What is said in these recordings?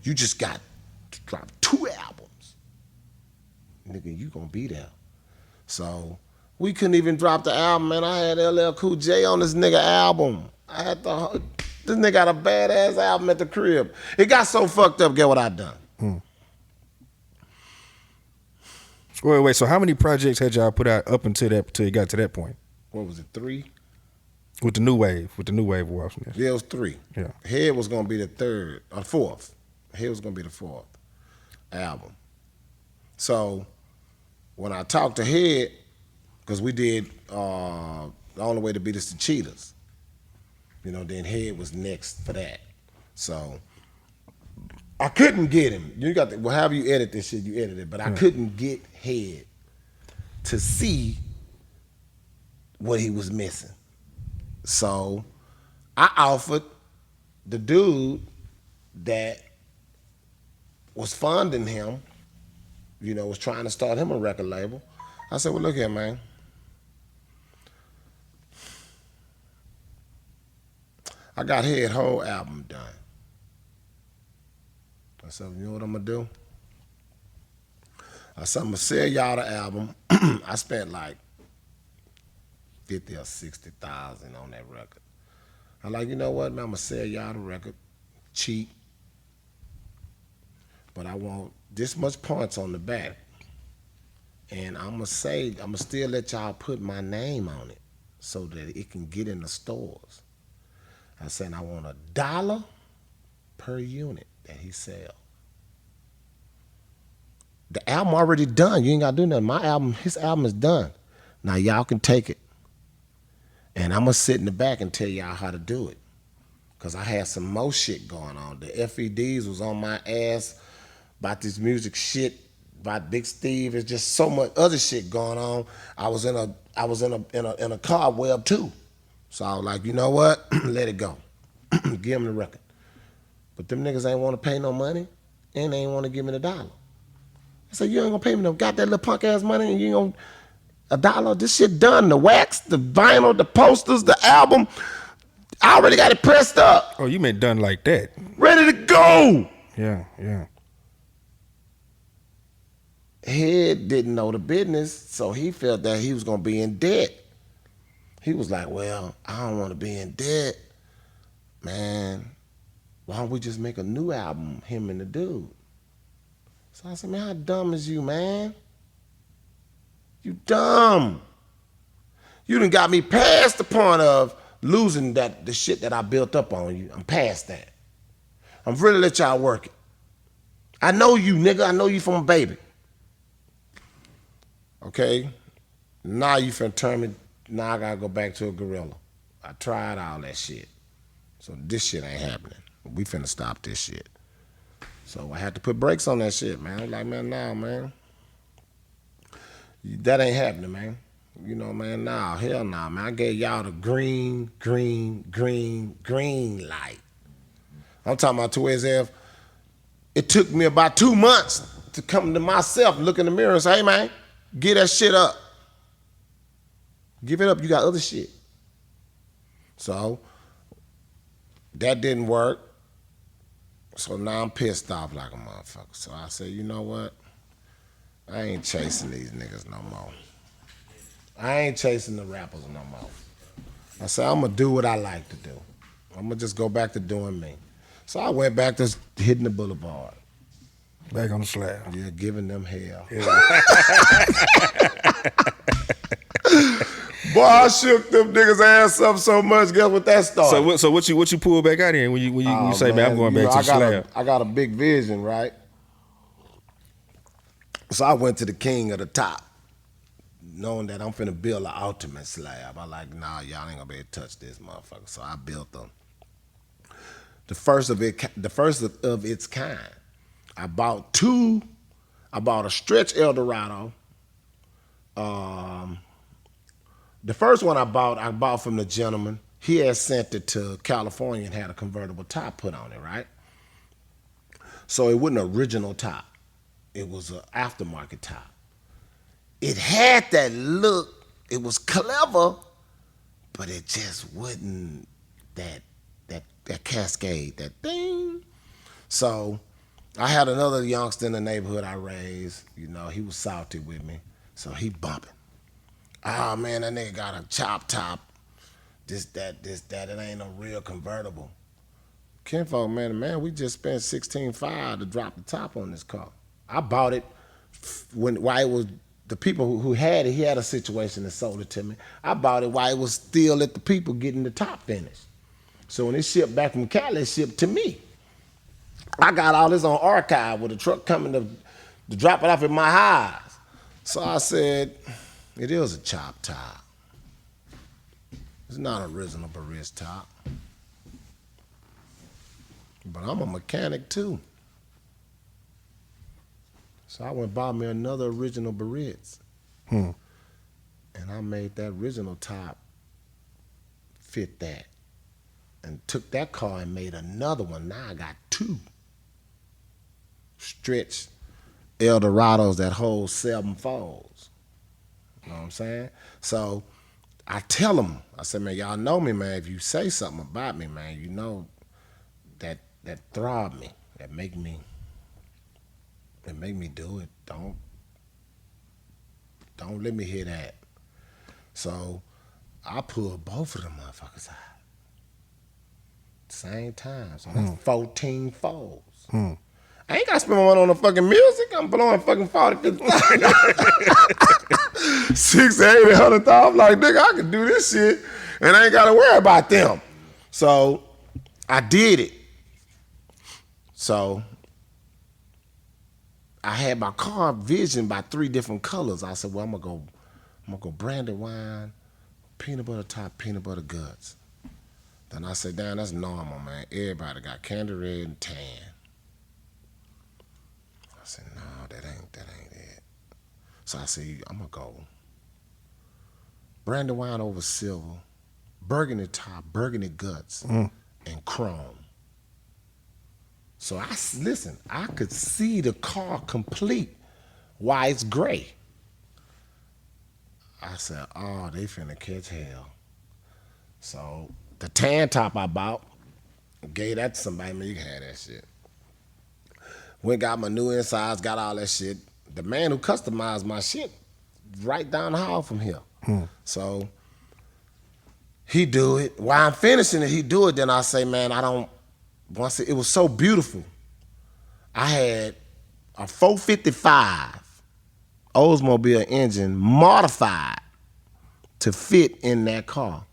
You just got to drop 2 albums. Nigga, you gonna be there. So we couldn't even drop the album, man. I had LL Cool J on this nigga album. This nigga got a badass album at the crib. It got so fucked up, get what I done. Wait. So how many projects had y'all put out up until you got to that point? What was it, 3? With the new wave of Woss. Yeah, it was 3. Yeah. Head was gonna be the 3rd or 4th. Head was gonna be the 4th album. So when I talked to Head, because we did The Only Way to Beat Us the Cheetahs. You know, then Head was next for that. So I couldn't get him. You got however you edit this shit, you edit it. But I couldn't get Head to see what he was missing. So I offered the dude that was funding him, you know, was trying to start him a record label. I said, well, look here, man. I got Head whole album done. I said, you know what I'm gonna do? I said, I'm gonna sell y'all the album. I spent like 50 or 60,000 on that record. I'm like, you know what, man, I'm gonna sell y'all the record cheap, but I want this much points on the back. And I'm gonna still let y'all put my name on it so that it can get in the stores. I said, I want $1 per unit that he sell. The album already done. You ain't gotta do nothing. His album is done. Now y'all can take it. And I'm gonna sit in the back and tell y'all how to do it. Cause I had some more shit going on. The FEDs was on my ass about this music shit, about Big Steve. It's just so much other shit going on. I was in a cobweb too. So I was like, you know what? Let it go. Give him the record. But them niggas ain't want to pay no money, and they ain't want to give me the $1. I said, you ain't gonna pay me no got that little punk ass money, and you ain't gonna $1. This shit done. The wax, the vinyl, the posters, the album. I already got it pressed up. Oh, you meant done like that? Ready to go. Yeah. Head didn't know the business, so he felt that he was gonna be in debt. He was like, well, I don't want to be in debt. Man, why don't we just make a new album, him and the dude? So I said, man, how dumb is you, man? You dumb. You done got me past the point of losing the shit that I built up on you. I'm past that. I'm really let y'all work it. I know you, nigga. I know you from a baby. Okay? Now you finna turn me, now I gotta go back to a gorilla. I tried all that shit. So this shit ain't happening. We finna stop this shit. So I had to put brakes on that shit, man. I'm like, man, nah, man. That ain't happening, man. You know, man, nah, hell nah, man. I gave y'all the green light. I'm talking about to his F. It took me about 2 months to come to myself, look in the mirror and say, hey, man, get that shit up. Give it up, you got other shit. So that didn't work. So now I'm pissed off like a motherfucker. So I said, you know what? I ain't chasing these niggas no more. I ain't chasing the rappers no more. I said, I'm gonna do what I like to do. I'm gonna just go back to doing me. So I went back to hitting the boulevard. Back on the slab. Yeah, giving them hell. Yeah. Boy, I shook them niggas ass up so much. Guess what that started? So what you pull back out in when you say, man, I'm going back to the slab? I got a big vision, right? So I went to the king of the top, knowing that I'm finna build an ultimate slab. I like, nah, y'all ain't gonna be able to touch this motherfucker. So I built them. The first of its kind. I bought a stretch Eldorado. The first one I bought from the gentleman. He had sent it to California and had a convertible top put on it, right? So it wasn't an original top. It was an aftermarket top. It had that look. It was clever, but it just wasn't that cascade, that thing. So I had another youngster in the neighborhood I raised. You know, he was salty with me, so he bumping. Oh man, that nigga got a chop top. This, that. It ain't no real convertible. Kinfolk, man, we just spent 16.5 to drop the top on this car. I bought it while it was the people who had it. He had a situation and sold it to me. I bought it while it was still at the people getting the top finished. So when it shipped back from Cali, it shipped to me. I got all this on archive with a truck coming to drop it off at my house. So I said, it is a chop top. It's not an original Barista top. But I'm a mechanic too. So I went and bought me another original Barista. And I made that original top fit that. And took that car and made another one. Now I got two stretch Eldorados that hold 7 folds. You know what I'm saying? So I tell them, I said, man, y'all know me, man. If you say something about me, man, you know that throb me, that make me do it. Don't let me hear that. So I pulled both of them motherfuckers out. Same time. So that's 14 folds. I ain't got to spend money on the fucking music. I'm blowing fucking 40, 50, 60, 80, 100,000. I'm like, nigga, I can do this shit and I ain't got to worry about them. So I did it. So I had my car visioned by 3 different colors. I said, well, I'm gonna go brandy wine, peanut butter top, peanut butter guts. Then I said, damn, that's normal, man. Everybody got candy red and tan. I said, no, that ain't it. So I said, I'm gonna go brandy wine over silver, burgundy top, burgundy guts, and chrome. So I could see the car complete while it's gray. I said, oh, they finna catch hell. So the tan top I bought, gave that to somebody, man, you can have that shit. Went got my new insides, got all that shit. The man who customized my shit right down the hall from here. So he do it. While I'm finishing it, he do it. Then I say, man, once it was so beautiful. I had a 455 Oldsmobile engine modified to fit in that car.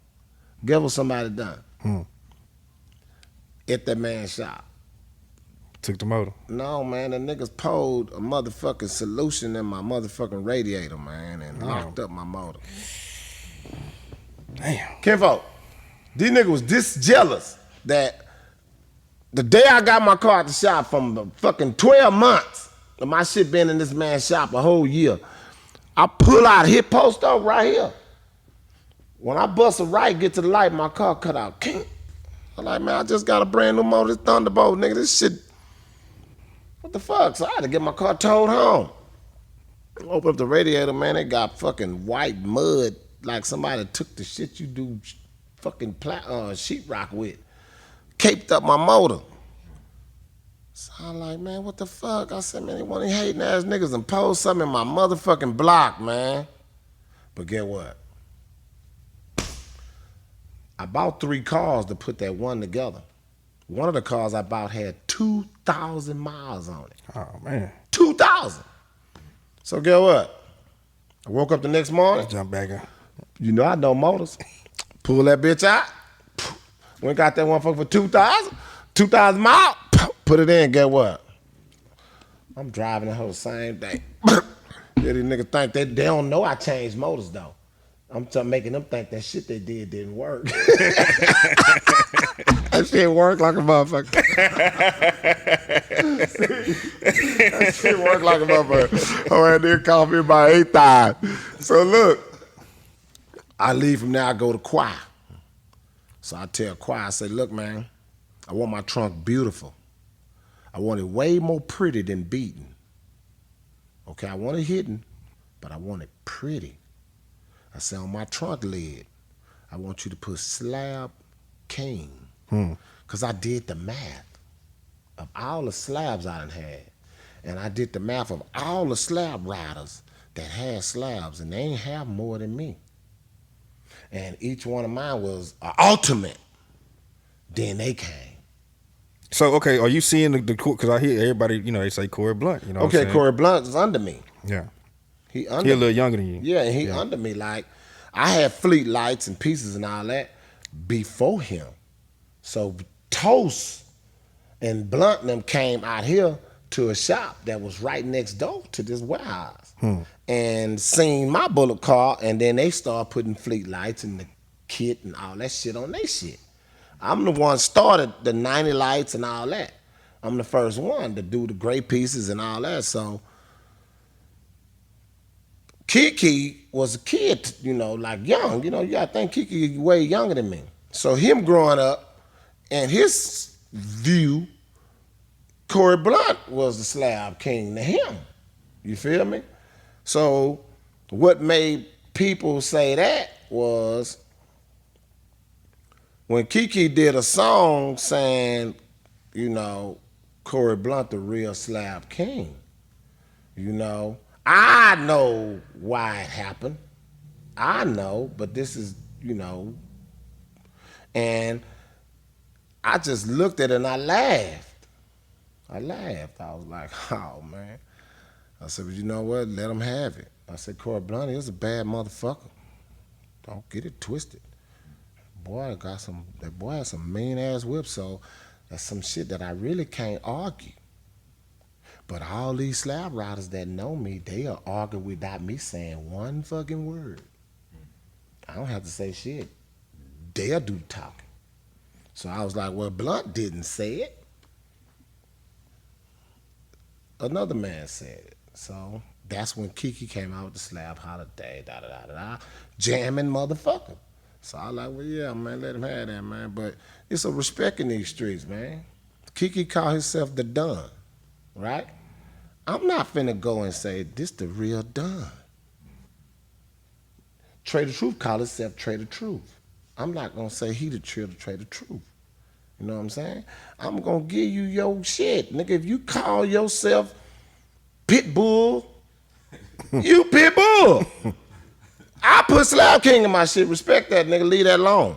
Guess what somebody done? At that man's shop. Took the motor. No, man, the niggas pulled a motherfucking solution in my motherfucking radiator, man, and locked up my motor. Damn. Kinfolk, these niggas was this jealous that the day I got my car at the shop, from the fucking 12 months of my shit been in this man's shop a whole year, I pull out a hit post up right here. When I bust a right, get to the light, my car cut out. I'm like, man, I just got a brand new motor, this Thunderbolt, nigga, this shit, what the fuck? So I had to get my car towed home. Open up the radiator, man, it got fucking white mud, like somebody took the shit you do fucking sheetrock with. Caped up my motor. So I'm like, man, what the fuck? I said, man, they want to hating ass niggas and post something in my motherfucking block, man. But get what? I bought 3 cars to put that one together. One of the cars I bought had 2,000 miles on it. Oh, man. 2,000. So get what? I woke up the next morning. Let's jump back in. You know I know motors. Pull that bitch out. Went got that motherfucker for 2,000 miles. Put it in. Get what? I'm driving the whole same day. Yeah, these niggas think they don't know I changed motors though. I'm making them think that shit they did didn't work. That shit worked like a motherfucker. That shit worked like a motherfucker. Oh, and they called me about 8 times. So look, I leave from there, I go to choir. So I tell choir, I say, look, man, I want my trunk beautiful. I want it way more pretty than beaten. Okay, I want it hidden, but I want it pretty. I say on my trunk lid, I want you to put SLAB King. Because I did the math. of all the slabs I done had. And I did the math of all the slab riders that had slabs, and they ain't have more than me. And each one of mine was an ultimate. Then they came. So okay, are you seeing the because I hear everybody, you know, they say Corey Blunt. You know, Okay, what I'm saying? Corey Blunt is under me. Yeah, He he a under little younger than you. Yeah, and he under me. Like, I had fleet lights and pieces and all that before him. So Toast and Blunt and them came out here to a shop that was right next door to this warehouse and seen my bullet car, and then they started putting fleet lights and the kit and all that shit on their shit. I'm the one started the 90 lights and all that. I'm the first one to do the gray pieces and all that. So Kiki was a kid, you know, like young. You know, you gotta think Kiki way younger than me. So him growing up and his view, Corey Blunt was the SLAB King to him. You feel me? So what made people say that was when Kiki did a song saying, you know, Corey Blunt the real SLAB King. You know, I know why it happened. I know, but this is, you know, and I just looked at it and I laughed. I was like, oh, man. I said, but you know what? Let him have it. I said, Corey Blunt is a bad motherfucker. Don't get it twisted. That boy has some mean ass whips, so that's some shit that I really can't argue. But all these slab riders that know me, they'll argue without me saying one fucking word. I don't have to say shit. They'll do the talking. So I was like, well, Blunt didn't say it. Another man said it. So that's when Kiki came out with the slab holiday, jamming motherfucker. So I was like, well, yeah, man, let him have that, man. But it's a respect in these streets, man. Kiki called himself the Don, right? I'm not finna go and say, this the real Don. Trader Truth called himself Trader Truth. I'm not gonna say he the Trader Truth. You know what I'm saying? I'm gonna give you your shit. Nigga, if you call yourself Pitbull, you Pitbull. I put SLAB King in my shit. Respect that, nigga. Leave that alone.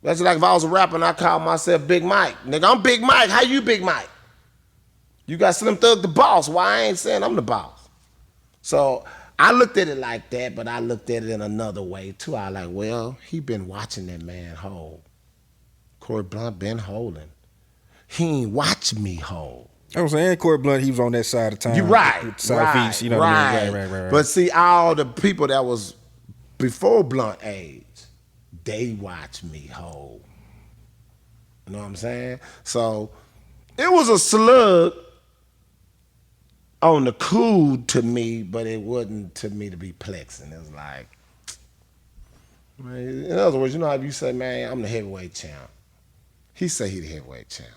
That's like if I was a rapper and I called myself Big Mike. Nigga, I'm Big Mike. How you Big Mike? You got Slim Thug the boss. Why I ain't saying I'm the boss? So I looked at it like that, but I looked at it in another way too. I like, well, he been watching that man hold. Corey Blunt been holding. He ain't watch me hold. I was saying Corey Blunt, he was on that side of town. You right, Southeast, you know what I mean? Right. But see, all the people that was before Blunt age, they watch me hold. You know what I'm saying? So it was a slug on the cool to me, but it wasn't to me to be plexing. It was like, man, in other words, you know how you say, man, I'm the heavyweight champ. He say he the heavyweight champ.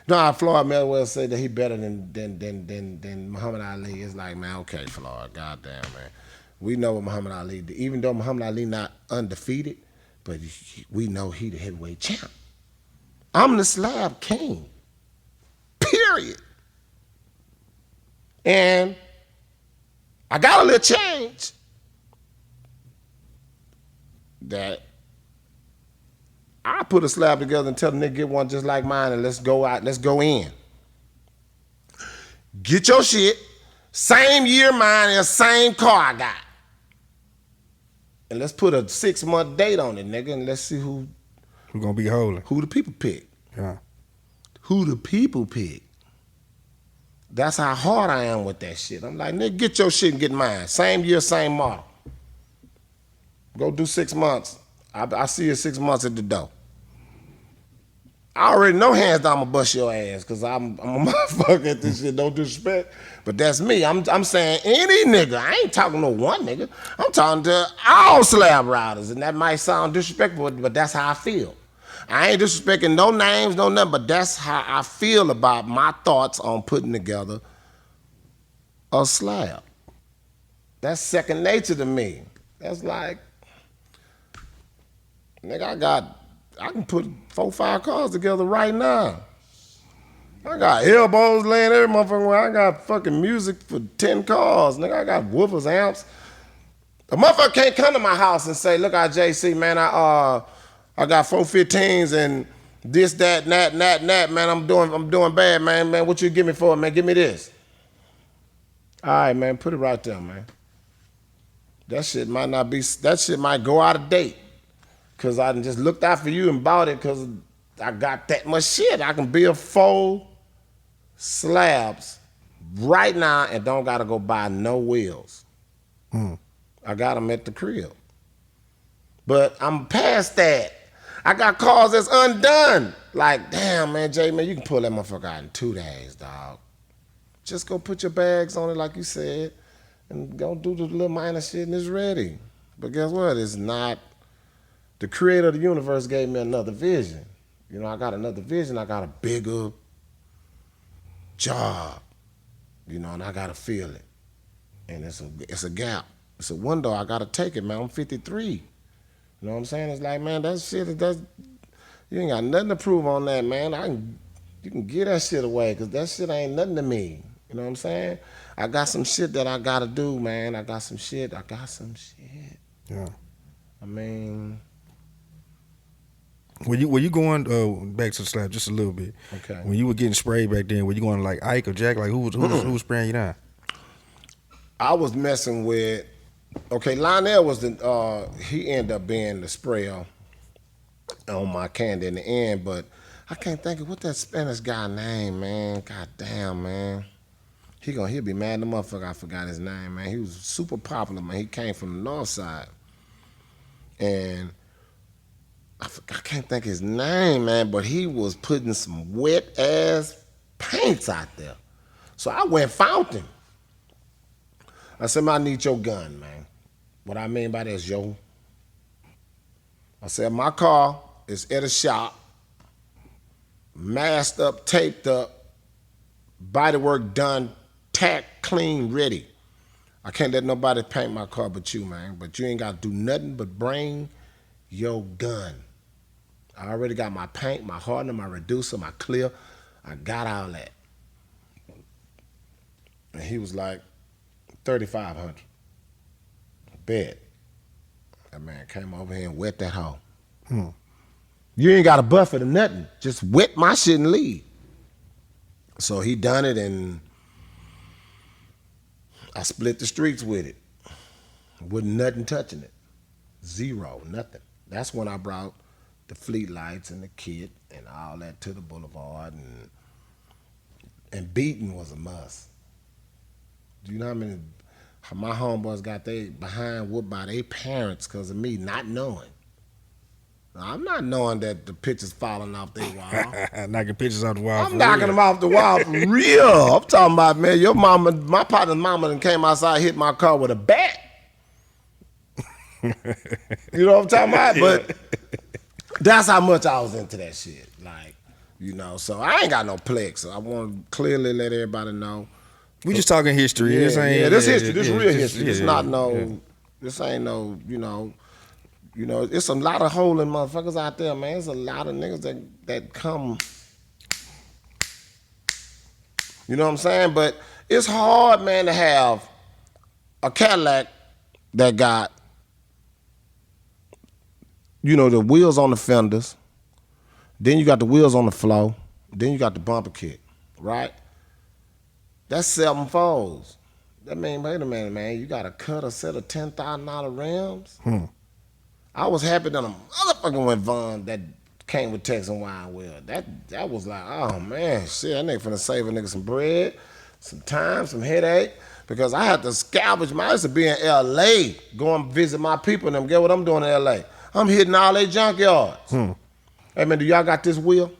You know how Floyd Mayweather said that he better than Muhammad Ali. It's like, man, okay, Floyd, goddamn, man. We know what Muhammad Ali did. Even though Muhammad Ali not undefeated, but we know he the heavyweight champ. I'm the SLAB King, period. And I got a little change that I put a slab together and tell the nigga get one just like mine and let's go out, let's go in. Get your shit, same year mine and the same car I got. And let's put a 6-month date on it, nigga, and let's see who gonna be holding. Who the people pick. Yeah. Who the people pick. That's how hard I am with that shit. I'm like, nigga, get your shit and get mine. Same year, same model. Go do 6 months. I see you 6 months at the door. I already know hands down I'm gonna bust your ass because I'm a motherfucker at this shit, no disrespect. But that's me. I'm saying any nigga. I ain't talking to one nigga. I'm talking to all slab riders. And that might sound disrespectful, but that's how I feel. I ain't disrespecting no names, no nothing, but that's how I feel about my thoughts on putting together a slab. That's second nature to me. That's like, nigga, I can put 4, 5 cars together right now. I got elbows laying every motherfucking way. I got fucking music for 10 cars. Nigga, I got woofers, amps. A motherfucker can't come to my house and say, look out JC, man, I got 415s and this, that, and that, and that, and that, man. I'm doing bad, man. Man, what you give me for it, man? Give me this. All right, man, put it right there, man. That shit might go out of date. Cause I just looked out for you and bought it because I got that much shit. I can build 4 slabs right now and don't gotta go buy no wheels. I got them at the crib. But I'm past that. I got cars that's undone. Like, damn, man, Jay, man, you can pull that motherfucker out in 2 days, dog. Just go put your bags on it like you said and go do the little minor shit and it's ready. But guess what? It's not. The creator of the universe gave me another vision. You know, I got another vision. I got a bigger job, you know, and I got to feel it. And it's a gap. It's a window. I got to take it, man. I'm 53. You know what I'm saying? It's like, man, that shit, you ain't got nothing to prove on that, man. You can get that shit away because that shit ain't nothing to me. You know what I'm saying? I got some shit that I got to do, man. I got some shit. Yeah. I mean... Were you going back to the slab just a little bit? Okay. When you were getting sprayed back then, were you going like Ike or Jack? Like who was spraying you down? I was messing with. Okay, Lionel was he ended up being the sprayer on my candy in the end, but I can't think of what that Spanish guy name, man. God damn, man. He'll be mad the motherfucker. I forgot his name, man. He was super popular, man. He came from the north side, and I can't think his name, man, but he was putting some wet ass paints out there. So I went and found him. I said, man, I need your gun, man. What I mean by that is, I said, my car is at a shop, masked up, taped up, body work done, tacked, clean, ready. I can't let nobody paint my car but you, man. But you ain't got to do nothing but bring your gun. I already got my paint, my hardener, my reducer, my clear. I got all that. And he was like, 3,500. Bet. That man came over here and wet that hole. You ain't got a buffer to nothing. Just wet my shit and leave. So he done it and I split the streets with it. With nothing touching it. Zero, nothing. That's when I brought the fleet lights and the kit and all that to the boulevard and beating was a must. Do you know how many my homeboys got they behind whooped by their parents because of me not knowing? Now, I'm not knowing that the pictures falling off their wall. Knocking pictures off the wall. I'm knocking them off the wall for real. I'm talking about, man, your mama, my partner's mama done came outside, hit my car with a bat. You know what I'm talking about? But that's how much I was into that shit. Like, you know, so I ain't got no plex. So I want to clearly let everybody know. We just talking history. Yeah, this history. This real history. This not no. Yeah. This ain't no. You know. It's a lot of holding motherfuckers out there, man. There's a lot of niggas that come. You know what I'm saying? But it's hard, man, to have a Cadillac that got, the wheels on the fenders. Then you got the wheels on the floor. Then you got the bumper kit, right? That's 7 folds. That mean, wait a minute, man. You got to cut a set of $10,000 rims? I was happy that a motherfucker went Vaughn that came with Tex and Wine Wheel. That was like, oh, man, shit, that nigga finna save a nigga some bread, some time, some headache. Because I had to scavenge I used to be in L.A., go and visit my people and them. Get what I'm doing in L.A.? I'm hitting all they junkyards. Hey, man, do y'all got this wheel?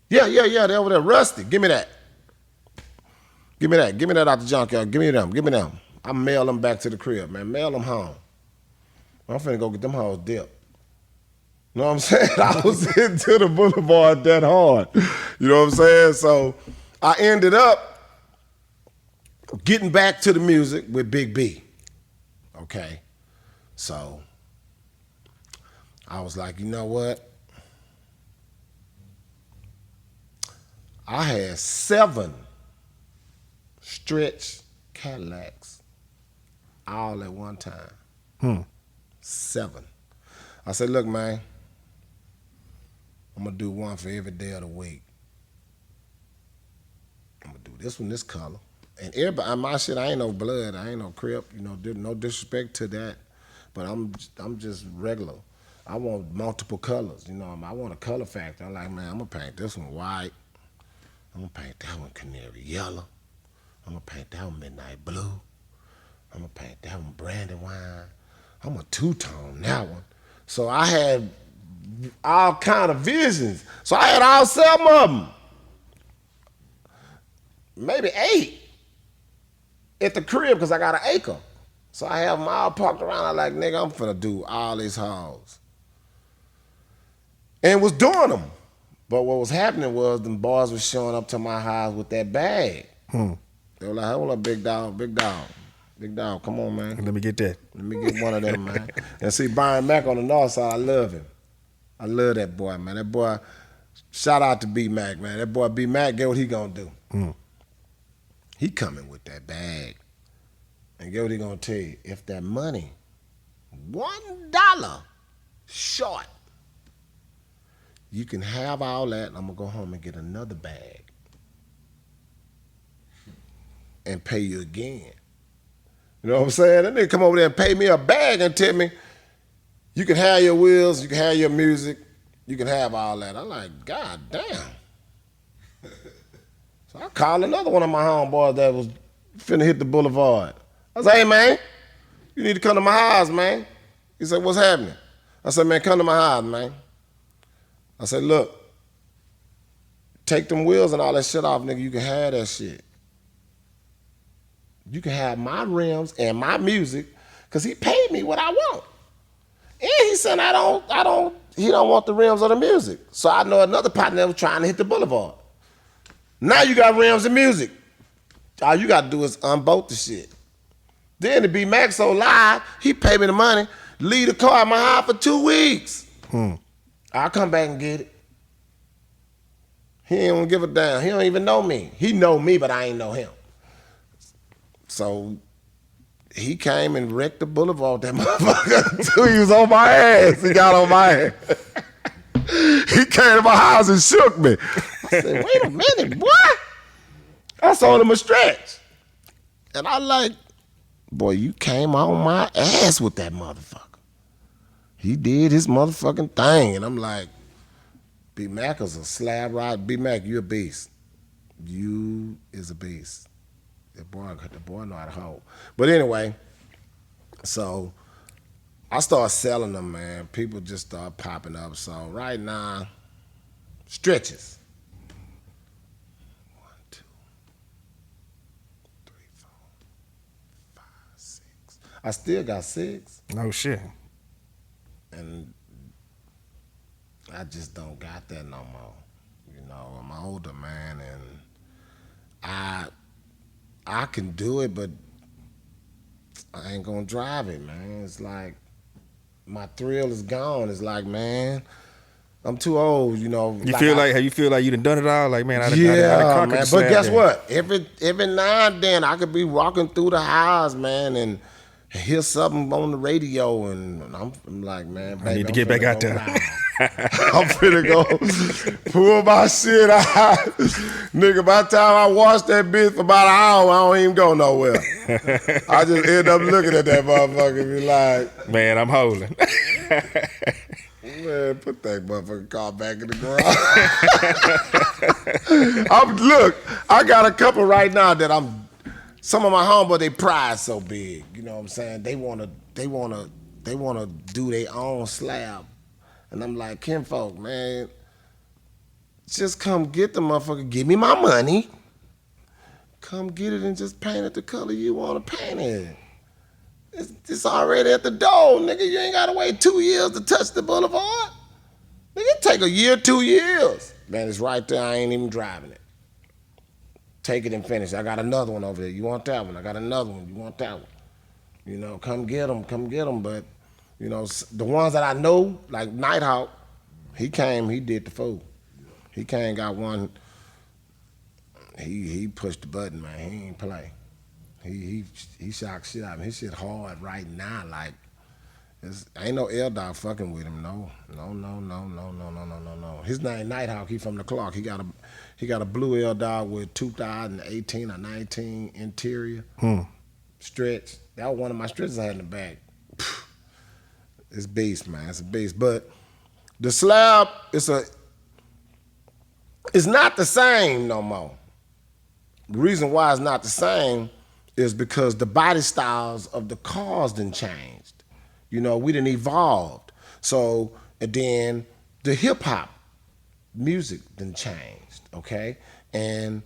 Yeah, they over there rusty. Give me that. Give me that out the junkyard. Give me them. I mail them back to the crib, man. Mail them home. I'm finna go get them hoes dipped. You know what I'm saying? I was into the boulevard that hard. You know what I'm saying? So I ended up getting back to the music with Big B. Okay. So I was like, you know what? I had 7 stretch Cadillacs all at one time. 7. I said, look, man, I'm gonna do one for every day of the week. I'm gonna do this one, this color. And everybody, my shit, I ain't no blood, I ain't no Crip, you know, no disrespect to that, but I'm just regular. I want multiple colors, you know. I want a color factor. I'm like, man, I'm gonna paint this one white. I'm gonna paint that one canary yellow. I'm gonna paint that one midnight blue. I'm gonna paint that one brandy wine. I'm a two-tone that one. So I had all kind of visions. So I had all 7 of them. Maybe 8 at the crib because I got an acre. So I have them all parked around. I'm like, nigga, I'm finna do all these hauls. And was doing them. But what was happening was them boys was showing up to my house with that bag. They were like, hold up, big dog, big dog. Big dog, come on, man. Let me get that. Let me get one of them, man. And see, Brian Mack on the north side, I love him. I love that boy, man. That boy, shout out to B Mac, man. That boy B Mac, get what he gonna do. He coming with that bag. And get what he gonna tell you. If that money, $1 short, you can have all that, and I'm gonna go home and get another bag and pay you again. You know what I'm saying? That nigga come over there and pay me a bag and tell me, you can have your wheels, you can have your music, you can have all that. I'm like, God damn. So I called another one of my homeboys that was finna hit the boulevard. I said, hey, man, you need to come to my house, man. He said, what's happening? I said, man, come to my house, man. I said, look, take them wheels and all that shit off, nigga. You can have that shit. You can have my rims and my music, cause he paid me what I want. And he said he don't want the rims or the music. So I know another partner that was trying to hit the boulevard. Now you got rims and music. All you gotta do is unbolt the shit. Then to be Max so live, he paid me the money, leave the car at my house for 2 weeks. I'll come back and get it. He ain't gonna give a damn. He don't even know me. He know me, but I ain't know him. So he came and wrecked the boulevard, that motherfucker. He was on my ass. He got on my ass. He came to my house and shook me. I said, wait a minute, boy. I sold him a stretch. And I like, boy, you came on my ass with that motherfucker. He did his motherfucking thing. And I'm like, B Mac is a slab ride. B Mac, you a beast. You is a beast. The boy know how to hold. But anyway, so I started selling them, man. People just started popping up. So right now, stretches. 1, 2, 3, 4, 5, 6. I still got 6. No shit. And I just don't got that no more. You know, I'm older, man, and I can do it, but I ain't gonna drive it, man. It's like my thrill is gone. It's like, man, I'm too old, you know. You feel like you done done it all? Like, man, I done conquered man. the But guess game. what? Every now and then I could be walking through the house, man, and hear something on the radio, and I'm like, man, baby, I need to get back out there. I'm finna go pull my shit out. Nigga, by the time I watch that bitch for about an hour, I don't even go nowhere. I just end up looking at that motherfucker and be like, man, I'm holding. man, put that motherfucking car back in the garage. Look, I got a couple right now that some of my homeboys, they pride so big. You know what I'm saying? They wanna do their own slab. And I'm like, kinfolk, man, just come get the motherfucker. Give me my money. Come get it and just paint it the color you want to paint it. It's already at the door, nigga. You ain't got to wait 2 years to touch the boulevard. Nigga, it take a year, 2 years. Man, it's right there. I ain't even driving it. Take it and finish. I got another one over there. You want that one? I got another one. You want that one? You know, come get them. But, you know, the ones that I know, like Nighthawk, he came, he did the fool. He came, got one he pushed the button, man. He ain't play. He shocked shit out of me. His shit hard right now. Like, ain't no L Dog fucking with him. No. His name Nighthawk. He from the Clark. He got a blue L Dog with 2018 or 19 interior stretch. That was one of my stretches I had in the back. It's beast, man. It's a beast. But the slab it's not the same no more. The reason why it's not the same is because the body styles of the cars done changed. You know, we done evolved. So, and then the hip hop music done changed, okay? And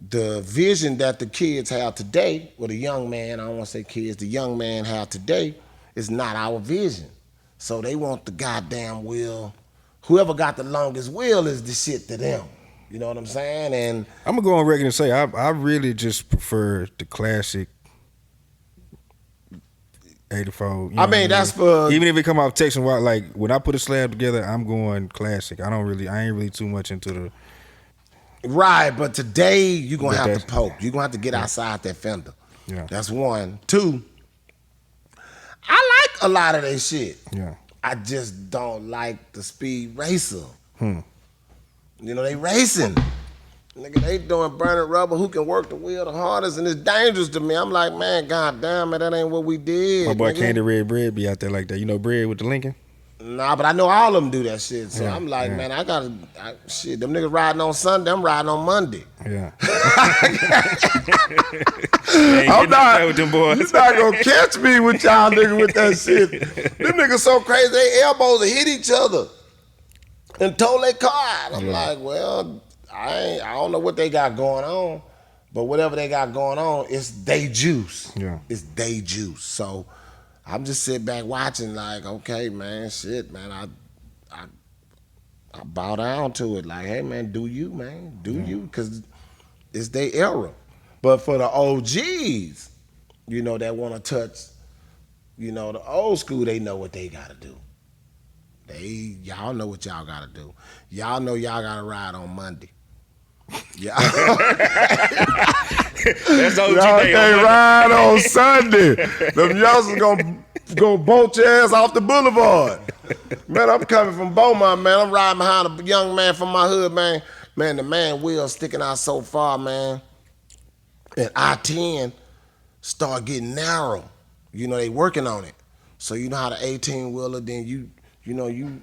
the vision that the kids have today, or the young man, I don't want to say kids, the young man have today is not our vision. So they want the goddamn wheel. Whoever got the longest wheel is the shit to them. You know what I'm saying? And I'm gonna go on record and say I really just prefer the classic 84. I mean, that's for even if it come off Texas, like when I put a slab together, I'm going classic. I ain't really too much into the right. But today you're gonna have to poke. You're gonna have to get outside that fender. Yeah, that's one. Two, I like a lot of that shit. Yeah, I just don't like the speed racer. You know, they racing. Nigga, they doing burning rubber. Who can work the wheel the hardest? And it's dangerous to me. I'm like, man, goddamn it, that ain't what we did. My boy nigga. Candy Red Bread be out there like that. You know Bread with the Lincoln? Nah, but I know all of them do that shit. So yeah, I'm like, man, shit, them niggas riding on Sunday, I'm riding on Monday. Yeah. I'm not, with them boys. You're not gonna catch me with y'all niggas with that shit. Them niggas so crazy, they elbows will hit each other and tow their car out. I'm like, well, I don't know what they got going on, but whatever they got going on, it's they juice. Yeah. It's they juice. So I'm just sitting back watching like, okay, man, shit, man, I bow down to it. Like, hey, man, do you, man. Do you, because it's their era. But for the OGs, you know, that want to touch, you know, the old school, they know what they got to do. Y'all know what y'all gotta do. Y'all know y'all gotta ride on Monday. Y'all That's OG y'all day can't ride on Sunday. Them youngsters gonna bolt your ass off the boulevard. Man, I'm coming from Beaumont, man. I'm riding behind a young man from my hood, man. Man, the man wheel sticking out so far, man. And I-10 start getting narrow. You know, they working on it. So you know how the 18-wheeler, then you know, you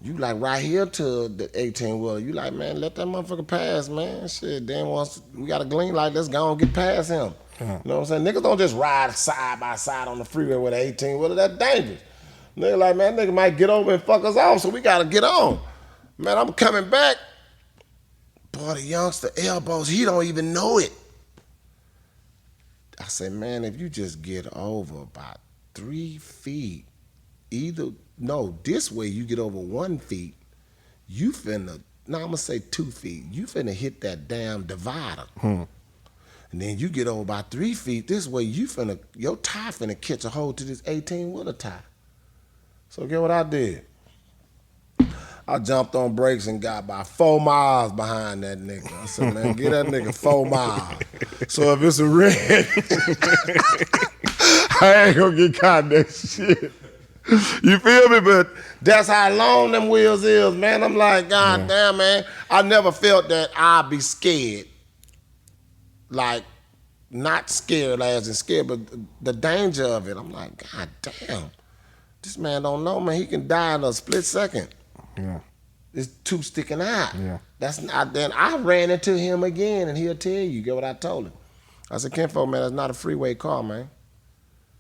like right here to the 18-wheeler. You like, man, let that motherfucker pass, man. Shit, then once we got a green light, let's go and get past him. You know what I'm saying? Niggas don't just ride side by side on the freeway with an 18-wheeler. That's dangerous. Nigga like, man, nigga might get over and fuck us off, so we gotta get on. Man, I'm coming back. Boy, the youngster elbows, he don't even know it. I say, man, if you just get over about 3 feet, this way you get over 1 feet, you finna, I'm gonna say 2 feet, you finna hit that damn divider. And then you get over about 3 feet, this way your tire finna catch a hold to this 18-wheeler tire. So get what I did? I jumped on brakes and got about 4 miles behind that nigga. I said, man, get that nigga 4 miles. So if it's a red, I ain't gonna get caught in that shit. You feel me? But that's how long them wheels is, man. I'm like, God damn, man. I never felt that I'd be scared. Like, not scared as in scared, but the danger of it. I'm like, God damn. This man don't know, man. He can die in a split second. Yeah. It's two sticking out. Yeah. That's not. Then I ran into him again, and he'll tell you. Get what I told him? I said, Kenfo, man, that's not a freeway car, man.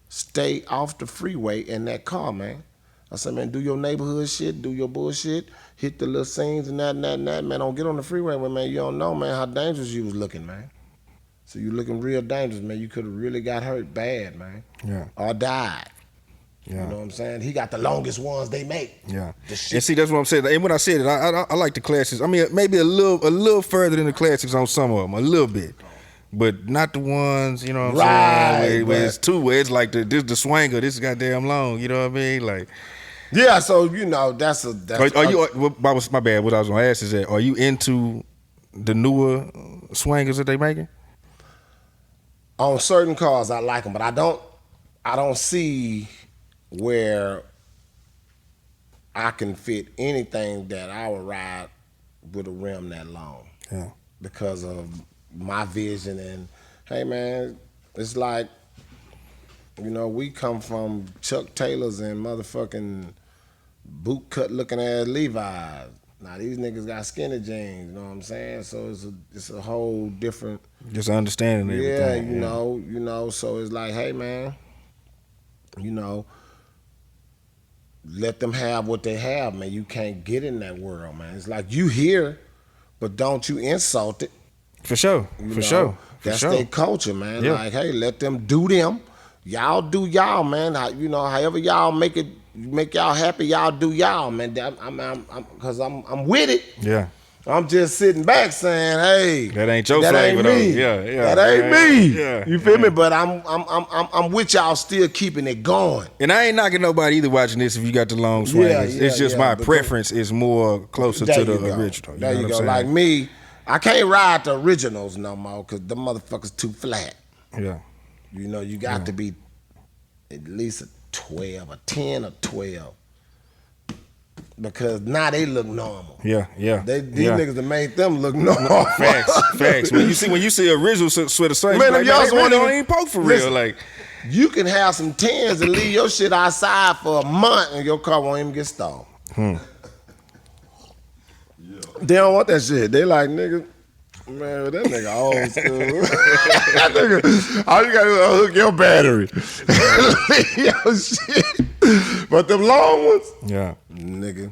Stay off the freeway in that car, man. I said, man, do your neighborhood shit, do your bullshit, hit the little scenes and that, man. Don't get on the freeway, man. You don't know, man, how dangerous you was looking, man. So you looking real dangerous, man. You could have really got hurt bad, man. Yeah. Or died. Yeah. You know what I'm saying? He got the longest ones they make. Yeah. And see, that's what I'm saying. And when I said it, I like the classics. I mean, maybe a little further than the classics on some of them, a little bit. But not the ones, you know what I'm saying, where it's two, where it's like the swanger, this is goddamn long, you know what I mean? Like, yeah, so, you know, that's my bad, what I was gonna ask is that, are you into the newer swangers that they making? On certain cars, I like them, but I don't see where I can fit anything that I would ride with a rim that long. Yeah. Because of my vision. And hey man, it's like, you know, we come from Chuck Taylors and motherfucking boot cut looking ass Levi's. Now these niggas got skinny jeans, you know what I'm saying? So it's a whole different, Just understanding everything. Yeah, you know, so it's like, hey man, you know, let them have what they have, man. You can't get in that world, man. It's like you here, but don't you insult it. For sure. For sure. That's their culture, man. Yeah. Like, hey, let them do them. Y'all do y'all, man. You know, however y'all make y'all happy, y'all do y'all, man. Cause I'm with it. Yeah. I'm just sitting back saying, hey, that ain't your that flavor, ain't me. though. Yeah. That ain't me. Yeah. You feel me? But I'm with y'all still keeping it going. And I ain't knocking nobody either watching this if you got the long swangers. It's just my preference is more closer to the original. There you go. Like me, I can't ride the originals no more because the motherfuckers too flat. Yeah. You know, you got to be at least a 12, a 10 or 12. Because now they look normal. Yeah. These niggas that made them look normal. Facts. When you see original sweater same, man, like, y'all don't even poke for real. Like, you can have some 10s and leave your shit outside for a month and your car won't even get stalled. They don't want that shit. They like, nigga, man, that nigga old school. That nigga, all you gotta do is hook your battery. Yo, shit. But them long ones, yeah, nigga.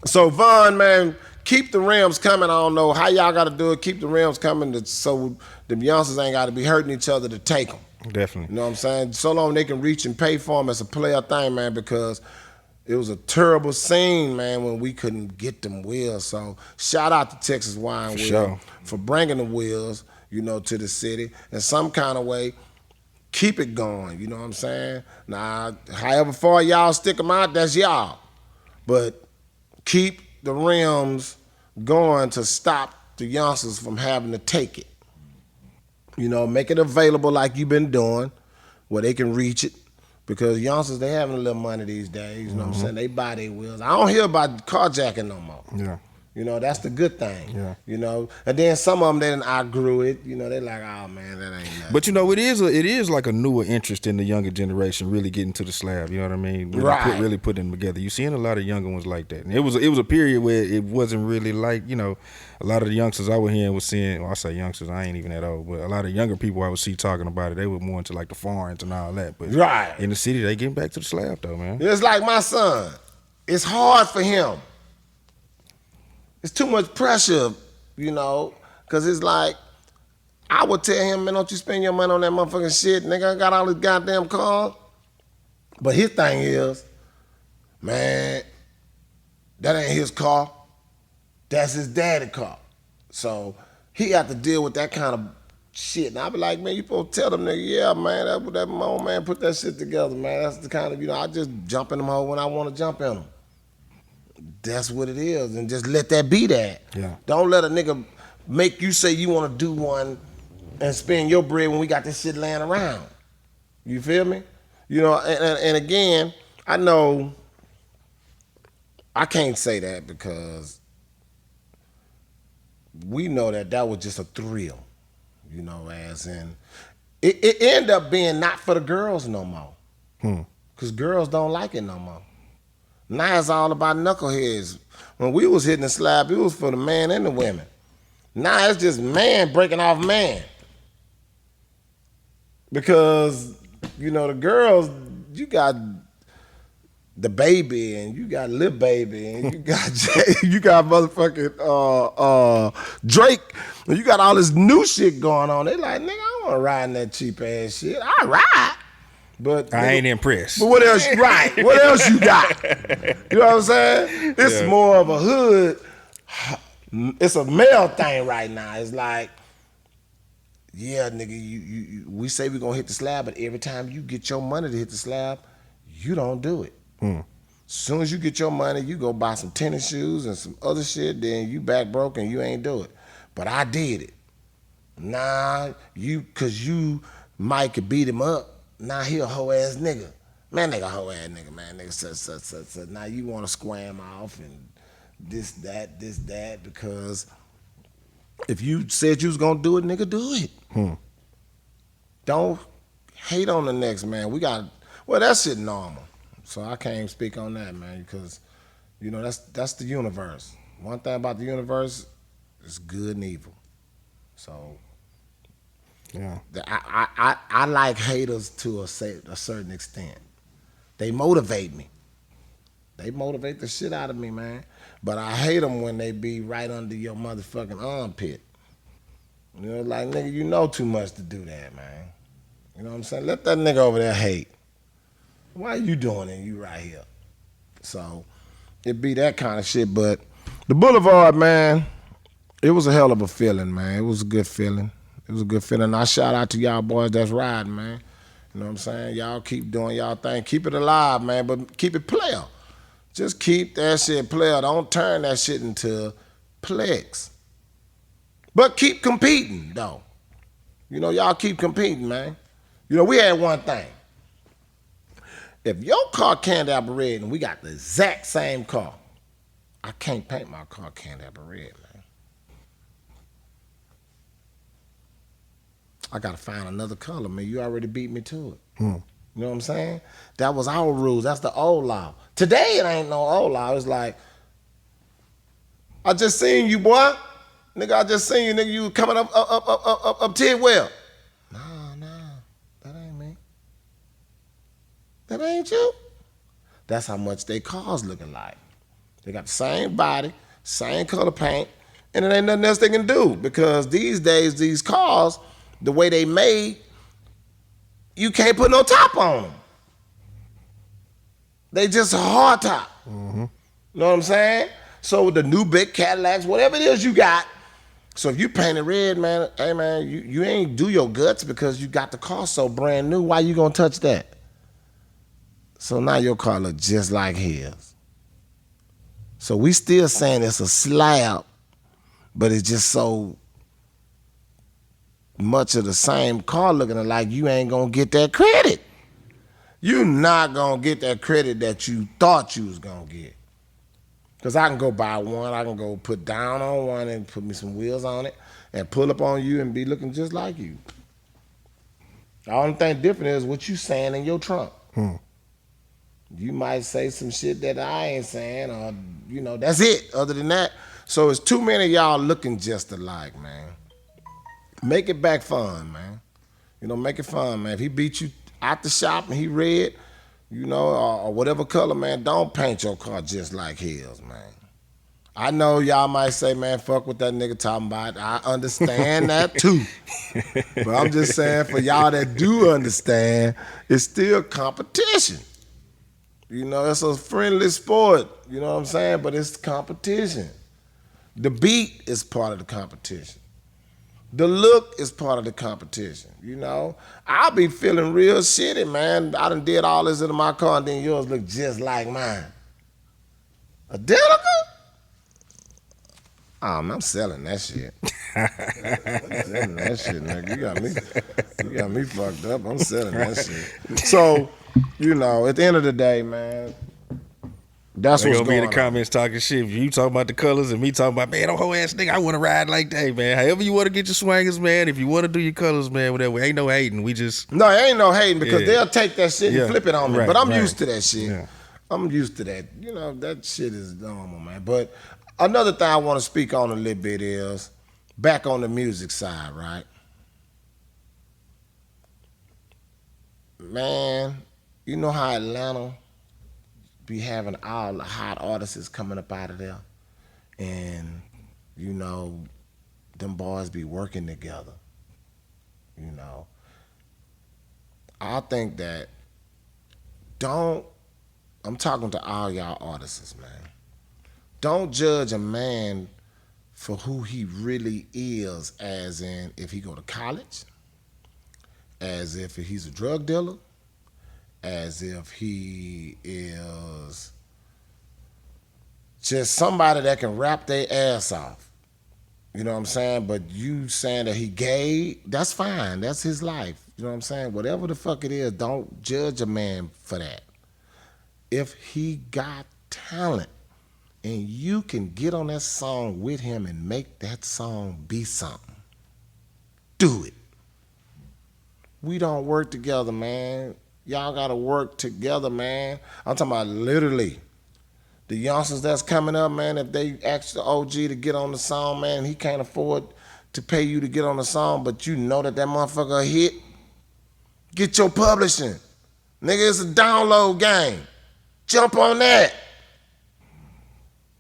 So Vaughn, man, keep the rims coming. I don't know how y'all gotta do it. Keep the rims coming so the youngsters ain't gotta be hurting each other to take them. Definitely. You know what I'm saying? So long they can reach and pay for them as a player thing, man, because it was a terrible scene, man, when we couldn't get them wheels. So shout out to Texas Wine Wheel for bringing the wheels, you know, to the city. In some kind of way, keep it going, you know what I'm saying? Now, however far y'all stick them out, that's y'all. But keep the rims going to stop the youngsters from having to take it. You know, make it available like you've been doing, where they can reach it. Because youngsters, they having a little money these days, you know what I'm saying? They buy their wheels. I don't hear about carjacking no more. Yeah. You know, that's the good thing. Yeah. You know, and then some of them, they done outgrew it. You know, they like, oh man, that ain't nothing. But you know, it is like a newer interest in the younger generation really getting to the slab. You know what I mean? Really putting them together. You're seeing a lot of younger ones like that. And it was a period where it wasn't really like, you know, a lot of the youngsters I was hearing was seeing. Well, I say youngsters, I ain't even that old, but a lot of younger people I would see talking about it. They were more into like the foreigns and all that. But in the city, they getting back to the slab though, man. It's like my son. It's hard for him. It's too much pressure, you know, because it's like, I would tell him, man, don't you spend your money on that motherfucking shit. Nigga, I got all this goddamn car. But his thing is, man, that ain't his car. That's his daddy's car. So he got to deal with that kind of shit. And I be like, man, you supposed to tell them, nigga, yeah, man, that my old man put that shit together, man. That's the kind of, you know, I just jump in them hole when I want to jump in them. That's what it is, and just let that be that. Yeah. Don't let a nigga make you say you want to do one and spend your bread when we got this shit laying around. You feel me? You know, and again, I know I can't say that because we know that was just a thrill, you know, as in, it ended up being not for the girls no more. Because girls don't like it no more. Now it's all about knuckleheads. When we was hitting the slab, it was for the man and the women. Now it's just man breaking off man. Because, you know, the girls, you got the baby and you got Lil Baby and you got you got motherfucking Drake and you got all this new shit going on. They like, nigga, I don't want to ride in that cheap ass shit. I ride. But I ain't impressed. But what else? Right? What else you got? You know what I'm saying? It's more of a hood. It's a male thing right now. It's like, yeah, nigga, we say we're gonna hit the slab, but every time you get your money to hit the slab, you don't do it. As soon as you get your money, you go buy some tennis shoes and some other shit. Then you back broke and you ain't do it. but I did it. Nah, cause you Mike could beat him up. Nah, he a hoe ass nigga. Man, nigga, hoe ass nigga, man. Nigga, such. Now you want to square him off and this, that, because if you said you was gonna do it, nigga, do it. Don't hate on the next man. Well, that shit normal. So I can't even speak on that, man, because that's the universe. One thing about the universe is good and evil. So Yeah. I like haters to a certain extent. They motivate me. They motivate the shit out of me, man. But I hate them when they be right under your motherfucking armpit. Like, nigga, you know too much to do that, man. You know what I'm saying? Let that nigga over there hate. Why you doing it? You right here. So it be that kind of shit. But the Boulevard, man, it was a hell of a feeling, man. It was a good feeling. It was a good feeling. I shout out to y'all boys that's riding, man. You know what I'm saying? Y'all keep doing y'all thing. Keep it alive, man, but keep it player. Just keep that shit player. Don't turn that shit into plex. But keep competing, though. Y'all keep competing, man. We had one thing. If your car candy apple red and we got the exact same car, I can't paint my car candy apple red, man. I gotta find another color, man. You already beat me to it. You know what I'm saying? That was our rules. That's the old law. Today it ain't no old law. It's like, I just seen you, boy. Nigga, I just seen you, nigga. You coming up Tidwell. Nah, that ain't me. That ain't you. That's how much they cars looking like. They got the same body, same color paint, and it ain't nothing else they can do because these days, these cars, the way they made, you can't put no top on them. They just a hard top. You know what I'm saying? So the new big Cadillacs, whatever it is you got, so if you paint it red, man, hey man, you ain't do your guts because you got the car so brand new. Why you gonna touch that? So now your car look just like his. So we still saying it's a slab, but it's just so much of the same car looking like you ain't gonna get that credit. You not gonna get that credit that you thought you was gonna get. Cause I can go buy one, I can go put down on one and put me some wheels on it and pull up on you and be looking just like you. The only thing different is what you saying in your trunk. You might say some shit that I ain't saying, or that's it. Other than that, so it's too many of y'all looking just alike, man. Make it back fun, man. Make it fun, man. If he beat you out the shop and he red, or whatever color, man, don't paint your car just like his, man. I know y'all might say, man, fuck what that nigga talking about. I understand that too. But I'm just saying, for y'all that do understand, it's still competition. It's a friendly sport, you know what I'm saying? But it's competition. The beat is part of the competition. The look is part of the competition, I'll be feeling real shitty, man. I done did all this into my car and then yours look just like mine. Identical? Oh, man, I'm selling that shit. I'm selling that shit, nigga. You got me fucked up. I'm selling that shit. So, at the end of the day, man, that's They what's gonna be in going the comments talking shit. You talking about the colors and me talking about, man, that whole ass nigga, I want to ride like that, man. However you want to get your swangers, man. If you want to do your colors, man, whatever. Ain't no hating. We just No, ain't no hating because they'll take that shit and flip it on me. Right, but I'm right. used to that shit. Yeah. I'm used to that. That shit is normal, man. But another thing I want to speak on a little bit is back on the music side, right? Man, you know how Atlanta be having all the hot artists coming up out of there? And, them boys be working together. I think that I'm talking to all y'all artists, man. Don't judge a man for who he really is, as in if he go to college, as if he's a drug dealer, as if he is just somebody that can rap their ass off. You know what I'm saying? But you saying that he gay, that's fine. That's his life. You know what I'm saying? Whatever the fuck it is, don't judge a man for that. If he got talent and you can get on that song with him and make that song be something, do it. We don't work together, man. Y'all gotta work together, man. I'm talking about literally. The youngsters that's coming up, man, if they ask the OG to get on the song, man, he can't afford to pay you to get on the song, but you know that motherfucker a hit, get your publishing. Nigga, it's a download game. Jump on that.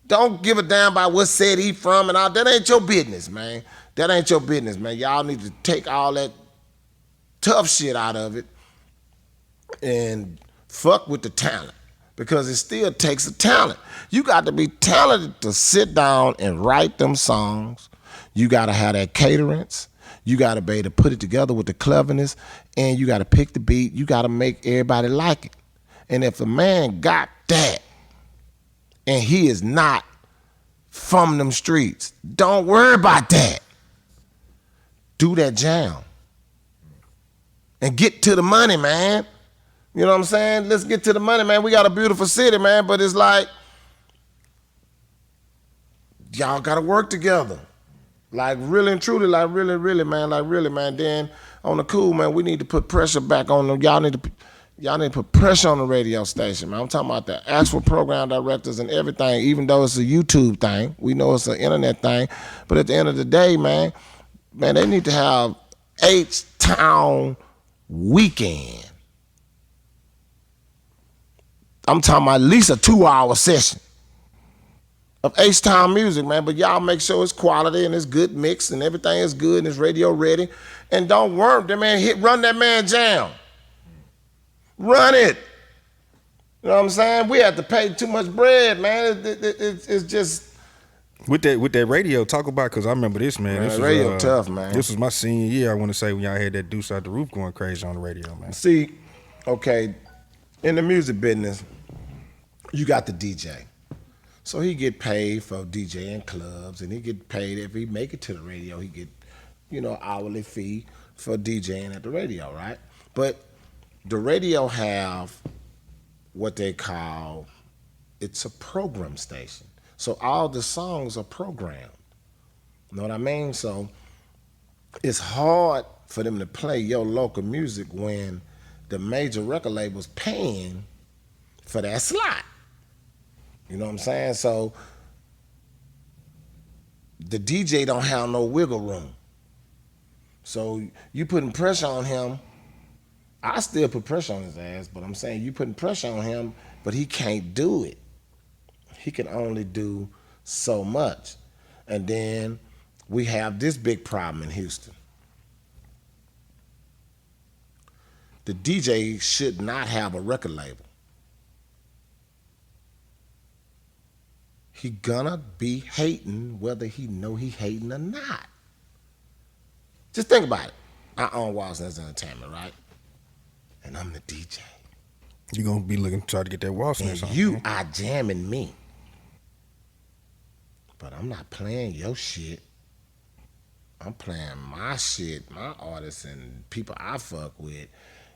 Don't give a damn about what set he from and all. That ain't your business, man. That ain't your business, man. Y'all need to take all that tough shit out of it and fuck with the talent, because it still takes a talent. You got to be talented to sit down and write them songs. You got to have that caterance. You got to be able to put it together with the cleverness, and you got to pick the beat. You got to make everybody like it. And if a man got that and he is not from them streets, don't worry about that. Do that jam and get to the money, man. You know what I'm saying? Let's get to the money, man. We got a beautiful city, man, but it's like, y'all got to work together. Like really and truly, like really, man, like really, man. Then on the cool, man, we need to put pressure back on them. Y'all need to put pressure on the radio station, man. I'm talking about the actual program directors and everything, even though it's a YouTube thing. We know it's an internet thing. But at the end of the day, man, they need to have H-Town weekend. I'm talking about at least a 2-hour session of H-Town music, man. But y'all make sure it's quality and it's good mix and everything is good and it's radio ready. And don't work that man, run that man jam. Run it. You know what I'm saying? We have to pay too much bread, man. It's just... With that radio, talk about, because I remember this, man. This was, radio tough, man. This was my senior year, I want to say, when y'all had that Deuce Out the Roof going crazy on the radio, man. See, okay, in the music business, you got the DJ. So he get paid for DJing clubs, and he get paid if he make it to the radio. He get, hourly fee for DJing at the radio, right? But the radio have what they call, it's a program station. So all the songs are programmed. You know what I mean? So it's hard for them to play your local music when the major record label's paying for that slot. You know what I'm saying? So the DJ don't have no wiggle room. So you putting pressure on him. I still put pressure on his ass, but I'm saying you putting pressure on him, but he can't do it. He can only do so much. And then we have this big problem in Houston. The DJ should not have a record label. He gonna be hating whether he know he hating or not. Just think about it. I own Woss Entertainment, right? And I'm the DJ. You gonna be looking to try to get that Woss and song. You are jamming me. But I'm not playing your shit. I'm playing my shit, my artists and people I fuck with.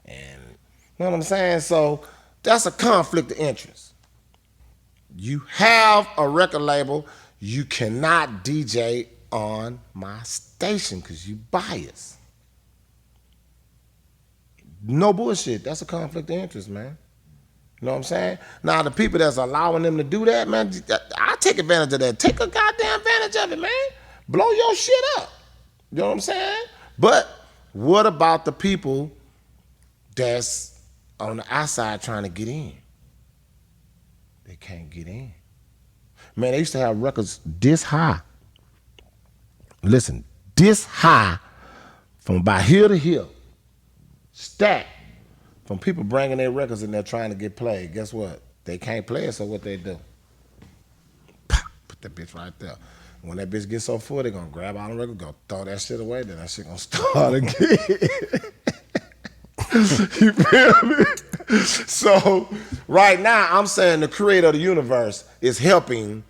And you know what I'm saying? So that's a conflict of interest. You have a record label, you cannot DJ on my station because you biased. No bullshit. That's a conflict of interest, man. You know what I'm saying? Now, the people that's allowing them to do that, man, I take advantage of that. Take a goddamn advantage of it, man. Blow your shit up. You know what I'm saying? But what about the people that's on the outside trying to get in? They can't get in. Man, they used to have records this high. Listen, this high from about here to here. Stacked. From people bringing their records and they're trying to get played. Guess what? They can't play it, so what they do? Put that bitch right there. When that bitch gets so full, they're going to grab all the records, go throw that shit away, then that shit going to start again. You feel me? So right now, I'm saying the creator of the universe is helping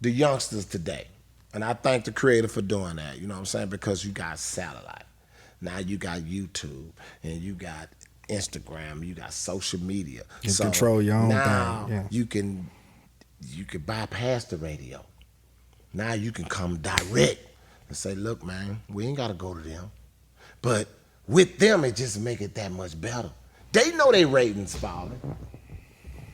the youngsters today. And I thank the creator for doing that. You know what I'm saying? Because you got satellite. Now you got YouTube and you got Instagram, you got social media. You control your own now thing. Yeah. you can bypass the radio. Now you can come direct and say, look, man, we ain't gotta go to them. But with them, it just make it that much better. They know their ratings falling.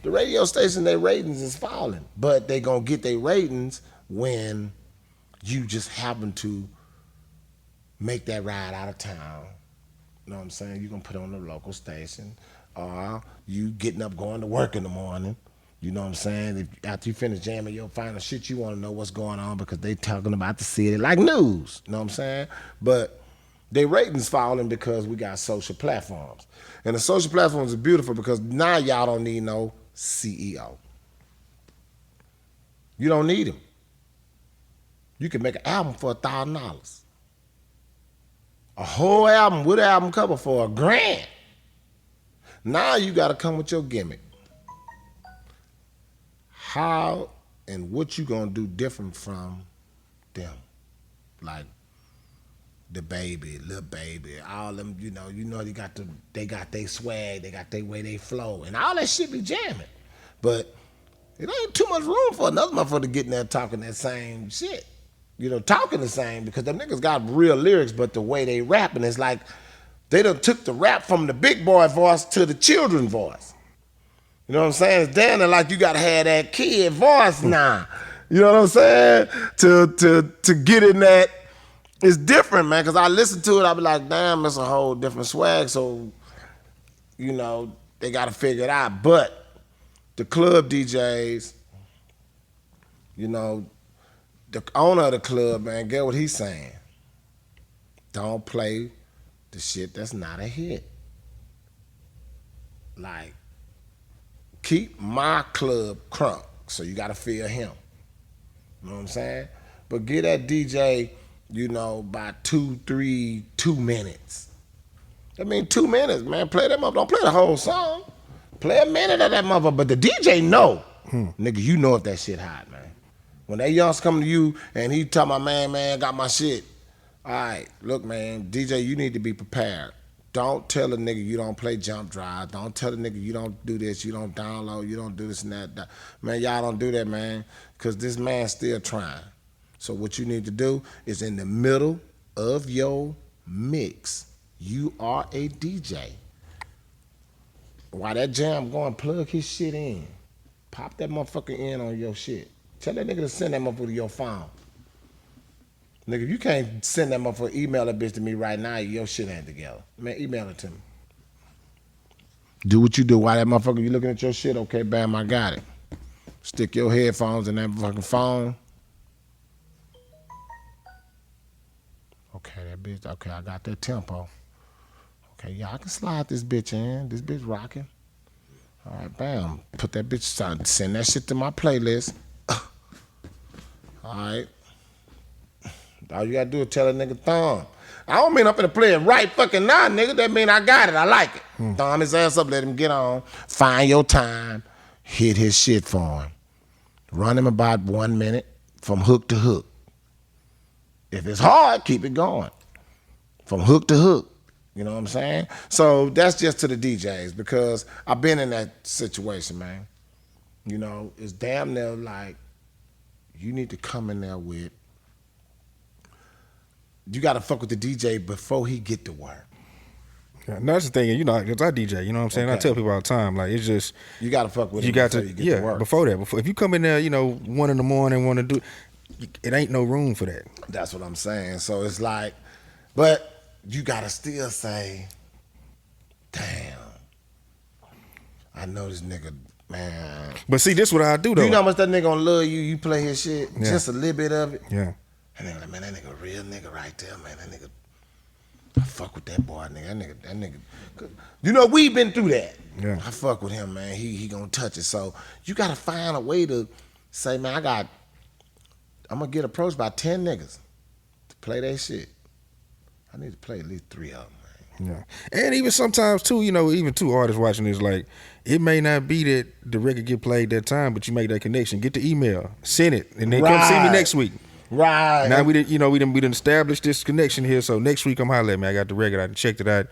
The radio station, their ratings is falling. But they gonna get their ratings when you just happen to make that ride out of town. You know what I'm saying? You're going to put on the local station. Or you getting up, going to work in the morning. You know what I'm saying? If, after you finish jamming your final shit, you want to know what's going on because they talking about the city like news. You know what I'm saying? But their ratings falling because we got social platforms. And the social platforms are beautiful because now y'all don't need no CEO. You don't need him. You can make an album for $1,000. A whole album with an album cover for $1,000. Now you got to come with your gimmick. How and what you gonna do different from them? Like the baby, Lil Baby, all them. You know they got their swag, they got their way they flow, and all that shit be jamming. But it ain't too much room for another motherfucker to get in there talking that same shit. You know, talking the same because them niggas got real lyrics, but the way they rapping is like they done took the rap from the big boy voice to the children voice. You know what I'm saying? It's damn near like you gotta have that kid voice now. You know what I'm saying? To get in that, it's different, man. Cause I listen to it, I be like, damn, it's a whole different swag. So, you know, they gotta figure it out. But the club DJs, you know, the owner of the club, man, get what he's saying. Don't play the shit that's not a hit. Like, keep my club crunk. So you gotta feel him. You know what I'm saying? But get that DJ, you know, by 2 minutes. I mean 2 minutes, man. Play that motherfucker. Don't play the whole song. Play a minute of that motherfucker. But the DJ know. Nigga, you know if that shit hot, man. When that youngster come to you and he tell my man, got my shit. All right, look, man, DJ, you need to be prepared. Don't tell a nigga you don't play jump drive. Don't tell a nigga you don't do this, you don't download, you don't do this and that. Man, y'all don't do that, man, because this man's still trying. So what you need to do is in the middle of your mix, you are a DJ. While that jam going, plug his shit in. Pop that motherfucker in on your shit. Tell that nigga to send that motherfucker to your phone. Nigga, if you can't send that motherfucker, email that bitch to me right now, your shit ain't together. Man, email it to me. Do what you do. While that motherfucker, you looking at your shit, okay, bam, I got it. Stick your headphones in that fucking phone. Okay, that bitch, okay, I got that tempo. Okay, yeah, I can slide this bitch in. This bitch rocking. All right, bam. Put that bitch, send that shit to my playlist. All right. All you gotta do is tell a nigga thumb. I don't mean I'm finna play it right fucking now, nigga. That mean I got it. I like it. Thumb his ass up, let him get on. Find your time. Hit his shit for him. Run him about 1 minute from hook to hook. If it's hard, keep it going. From hook to hook. You know what I'm saying? So that's just to the DJs because I've been in that situation, man. You know, it's damn near like you need to come in there with, you got to fuck with the DJ before he get to work. Yeah, and that's the thing, you know, because I DJ, you know what I'm saying? Okay. I tell people all the time, like, it's just... You got to fuck with him before you get to work. Before that. If you come in there, you know, 1 in the morning, want to do... It ain't no room for that. That's what I'm saying. So it's like... But you got to still say, damn, I know this nigga, man. But see, this is what I do, though. You know how much that nigga gonna love you, you play his shit, just a little bit of it. Yeah. And then, man, that nigga a real nigga right there, man. That nigga, I fuck with that boy, nigga. That nigga. You know, we been through that. Yeah. I fuck with him, man. He gonna touch it. So you gotta find a way to say, man, I'm gonna get approached by 10 niggas to play that shit. I need to play at least 3 of them, man. Yeah. And even sometimes too, you know, even 2 artists watching this, like, it may not be that the record get played that time, but you make that connection. Get the email, send it, and then come see me next week. Right. Now we didn't establish this connection here. So next week I'm hollering at me. I got the record. I checked it out.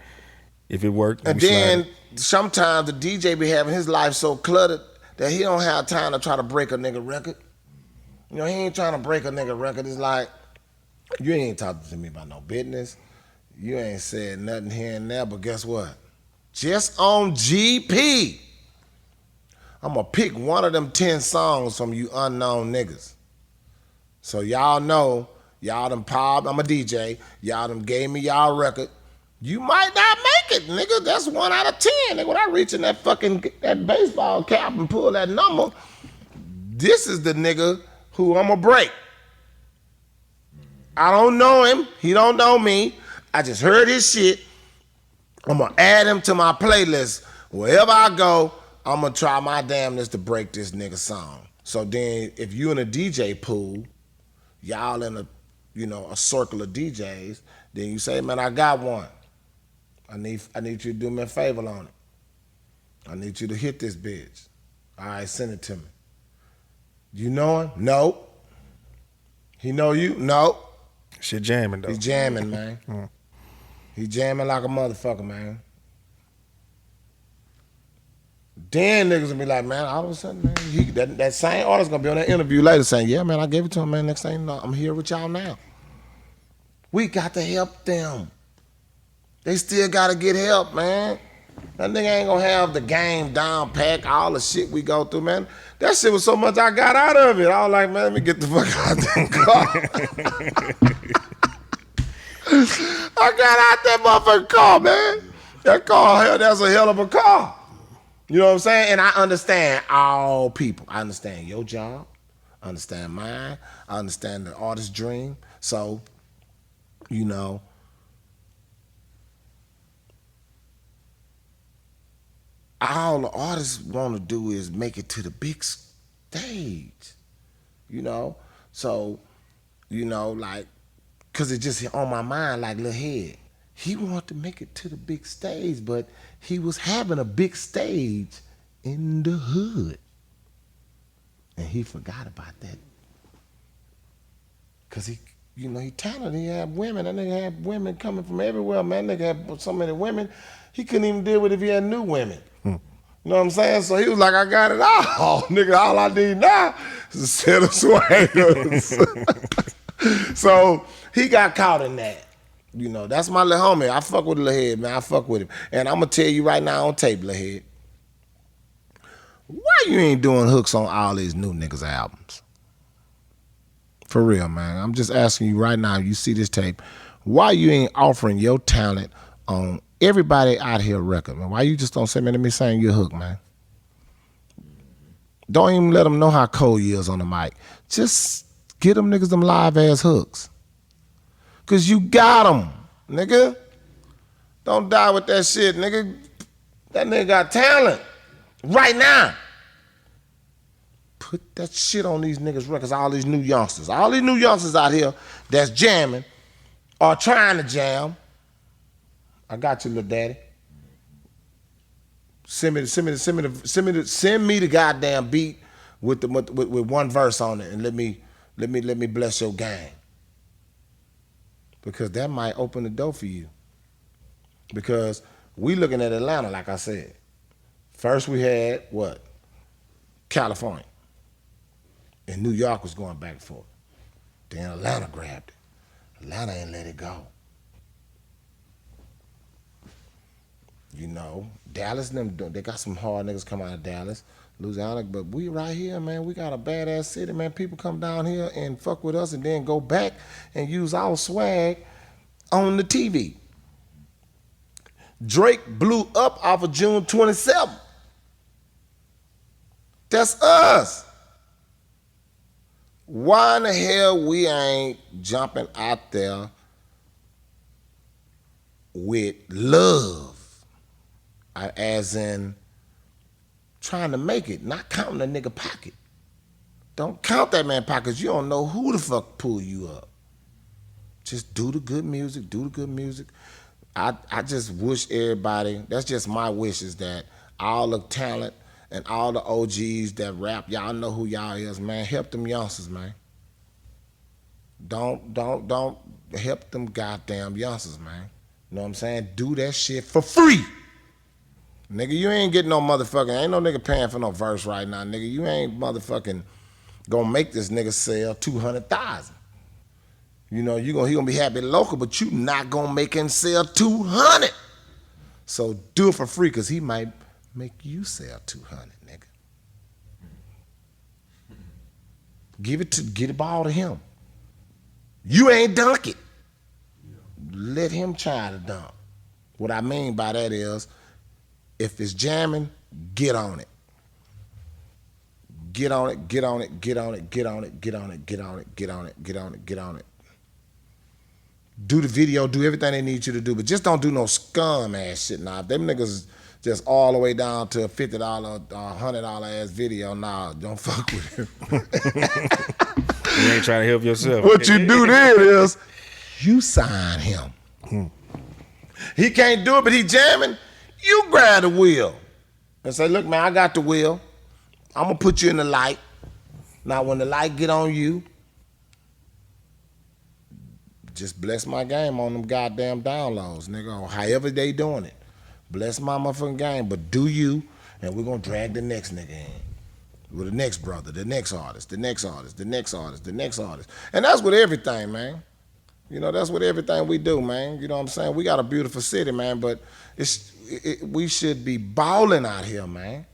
If it worked, And then sometimes the DJ be having his life so cluttered that he don't have time to try to break a nigga record. You know, he ain't trying to break a nigga record. It's like, you ain't talking to me about no business. You ain't said nothing here and there, but guess what? Just on GP, I'm going to pick one of them 10 songs from you unknown niggas. So y'all know, y'all done popped, I'm a DJ, y'all done gave me y'all record. You might not make it, nigga. That's 1 out of 10. Nigga, when I reach in that baseball cap and pull that number, this is the nigga who I'm going to break. I don't know him. He don't know me. I just heard his shit. I'm going to add him to my playlist. Wherever I go, I'm going to try my damnness to break this nigga song. So then if you in a DJ pool, y'all in a circle of DJs, then you say, man, I got one. I need you to do me a favor on it. I need you to hit this bitch. All right, send it to me. You know him? No. He know you? No. Shit jamming though. He jamming, man. He jamming like a motherfucker, man. Then niggas will be like, man, all of a sudden, man, that same artist gonna be on that interview later saying, yeah, man, I gave it to him, man. Next thing you know, I'm here with y'all now. We got to help them. They still gotta get help, man. That nigga ain't gonna have the game down pack, all the shit we go through, man. That shit was so much I got out of it. I was like, man, let me get the fuck out that car. I got out that motherfucking car, man. That car, that's a hell of a car. You know what I'm saying? And I understand all people. I understand your job. I understand mine. I understand the artist's dream. So, all the artists want to do is make it to the big stage, So, like, because it just on my mind like Lil Head. He wanted to make it to the big stage, but he was having a big stage in the hood. And he forgot about that. Because he talented. He had women. That nigga had women coming from everywhere, man. Nigga had so many women, he couldn't even deal with it if he had new women. You know what I'm saying? So he was like, I got it all. Nigga, all I need now is a set of swingers. So he got caught in that. That's my little homie. I fuck with Lil Head, man. I fuck with him. And I'm going to tell you right now on tape, Lil Head, why you ain't doing hooks on all these new niggas' albums? For real, man. I'm just asking you right now, you see this tape, why you ain't offering your talent on everybody out here record, man? Why you just don't say, man, let me sing your hook, man? Don't even let them know how cold you is on the mic. Just get them niggas them live-ass hooks. Because you got them, nigga. Don't die with that shit, nigga. That nigga got talent right now. Put that shit on these niggas' records, all these new youngsters. All these new youngsters out here that's jamming or trying to jam. I got you, little daddy. Send me the goddamn beat with one verse on it, and let me bless your game. Because that might open the door for you. Because we looking at Atlanta, like I said. First we had what? California. And New York was going back and forth. Then Atlanta grabbed it. Atlanta ain't let it go. Dallas, they got some hard niggas come out of Dallas, Louisiana, but we right here, man. We got a badass city, man. People come down here and fuck with us and then go back and use our swag on the TV. Drake blew up off of June 27th. That's us. Why in the hell we ain't jumping out there with love? As in trying to make it, not counting a nigga pocket. Don't count that man pockets. You don't know who the fuck pull you up. Just do the good music, I just wish everybody, that's just my wish, is that all the talent and all the OGs that rap, y'all know who y'all is, man. Help them youngsters, man. Don't help them goddamn youngsters, man. You know what I'm saying? Do that shit for free. Nigga, you ain't getting no motherfucking, ain't no nigga paying for no verse right now, nigga. You ain't motherfucking gonna make this nigga sell 200,000. You know, he gonna be happy local, but you not gonna make him sell 200. So do it for free, cause he might make you sell 200, nigga. Get the ball to him. You ain't dunk it. Let him try to dunk. What I mean by that is, if it's jamming, get on it. Get on it, get on it, get on it, get on it, get on it, get on it, get on it, get on it, get on it. Do the video, do everything they need you to do, but just don't do no scum ass shit now. If them niggas just all the way down to a $50, $100 ass video, nah, don't fuck with him. You ain't trying to help yourself. What you do then is, you sign him. He can't do it, but he jamming, you grab the wheel and say, look, man, I got the wheel. I'm gonna put you in the light. Now, when the light get on you, just bless my game on them goddamn downloads, nigga, or however they doing it. Bless my motherfucking game, but do you, and we're gonna drag the next nigga in. With the next brother, the next artist, the next artist, the next artist, the next artist. And that's with everything, man. You know, that's with everything we do, man. You know what I'm saying? We got a beautiful city, man, but we should be balling out here, man.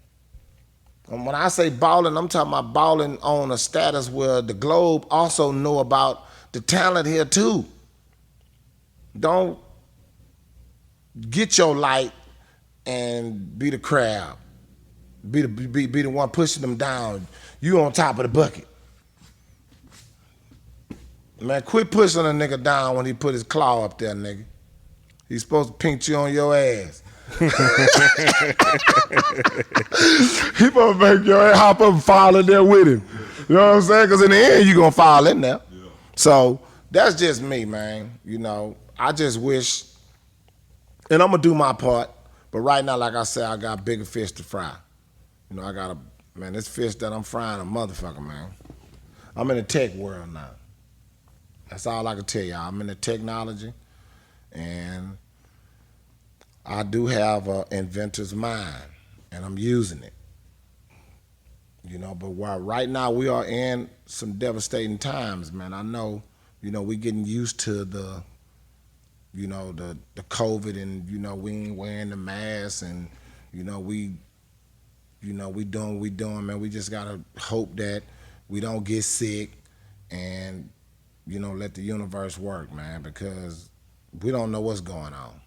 And when I say balling, I'm talking about balling on a status where the globe also know about the talent here too. Don't get your light and be the crowd. Be the one pushing them down. You on top of the bucket. Man, quit pushing a nigga down when he put his claw up there, nigga. He's supposed to pinch you on your ass. He supposed to make your ass hop up and fall in there with him. You know what I'm saying? Because in the end, you going to fall in there. Yeah. So that's just me, man. You know, I just wish, and I'm going to do my part, but right now, like I said, I got bigger fish to fry. You know, I got this fish that I'm frying a motherfucker, man. I'm in the tech world now. That's all I can tell y'all. I'm in the technology, and I do have an inventor's mind, and I'm using it. You know, but while right now we are in some devastating times, man. I know, you know, we getting used to the COVID, and, you know, we ain't wearing the mask, and, you know, we doing what we doing, man. We just gotta hope that we don't get sick, and, you know, let the universe work, man, because we don't know what's going on.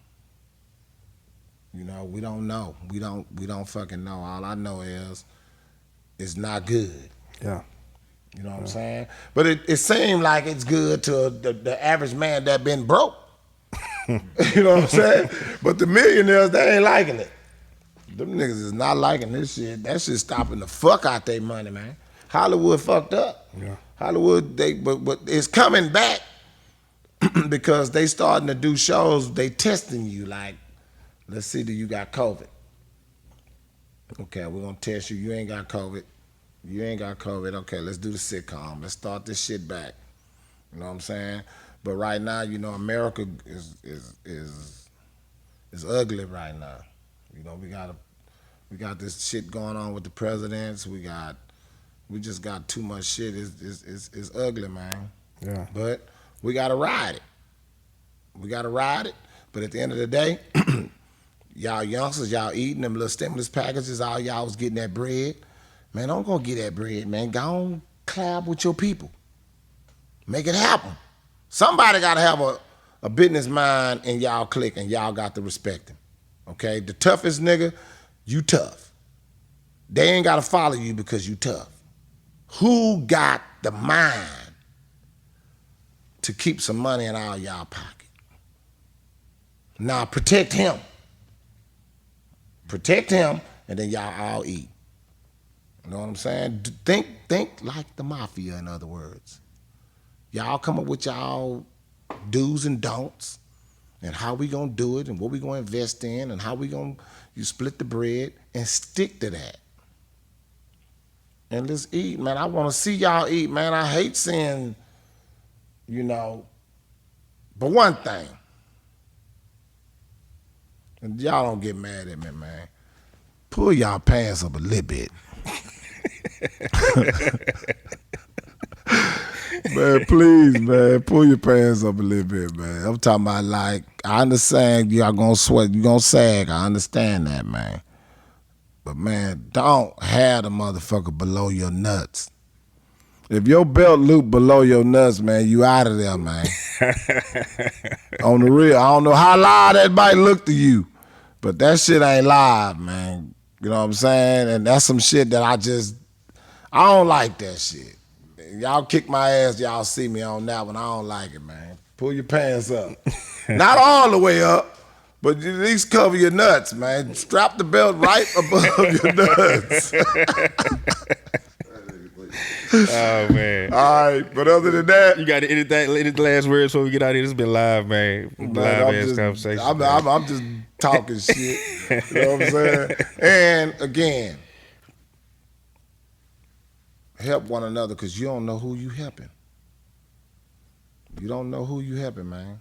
You know, we don't know. We don't fucking know. All I know is it's not good. Yeah. You know what I'm saying? But it seemed like it's good to the average man that been broke. You know what I'm saying? But the millionaires, they ain't liking it. Them niggas is not liking this shit. That shit's stopping the fuck out their money, man. Hollywood fucked up. Yeah. Hollywood, but it's coming back because they starting to do shows. They testing you like, let's see, do you got COVID? Okay, we're gonna test you. You ain't got COVID. You ain't got COVID. Okay, let's do the sitcom. Let's start this shit back. You know what I'm saying? But right now, you know, America is ugly right now. You know, we got this shit going on with the presidents. We just got too much shit. It's ugly, man. Yeah. But we gotta ride it. We gotta ride it. But at the end of the day, y'all youngsters, y'all eating them little stimulus packages, all y'all was getting that bread. Man, don't go get that bread, man. Go on, collab with your people. Make it happen. Somebody gotta have a business mind in y'all clique, and y'all got to respect him. Okay? The toughest nigga, you tough. They ain't gotta follow you because you tough. Who got the mind to keep some money in all y'all pocket? Now protect him. Protect him, and then y'all all eat. You know what I'm saying? Think like the mafia, in other words. Y'all come up with y'all do's and don'ts, and how we gonna do it, and what we gonna invest in, and how you split the bread, and stick to that. And let's eat, man. I wanna see y'all eat, man. I hate seeing you know. But one thing, and y'all don't get mad at me, man. Pull y'all pants up a little bit. Man, please, man, pull your pants up a little bit, man. I'm talking about, like, I understand y'all gonna sweat, you gonna sag. I understand that, man. But, man, don't have the motherfucker below your nuts. If your belt loop below your nuts, man, you out of there, man. On the real, I don't know how live that might look to you, but that shit ain't live, man. You know what I'm saying? And that's some shit that I don't like that shit. Y'all kick my ass, y'all see me on that one. I don't like it, man. Pull your pants up. Not all the way up, but at least cover your nuts, man. Strap the belt right above your nuts. Oh man! All right, but other than that, You got any last words before we get out of here? This has been live, man. Live ass conversation. I'm just talking shit. You know what I'm saying? And again, help one another because you don't know who you helping. You don't know who you helping, man.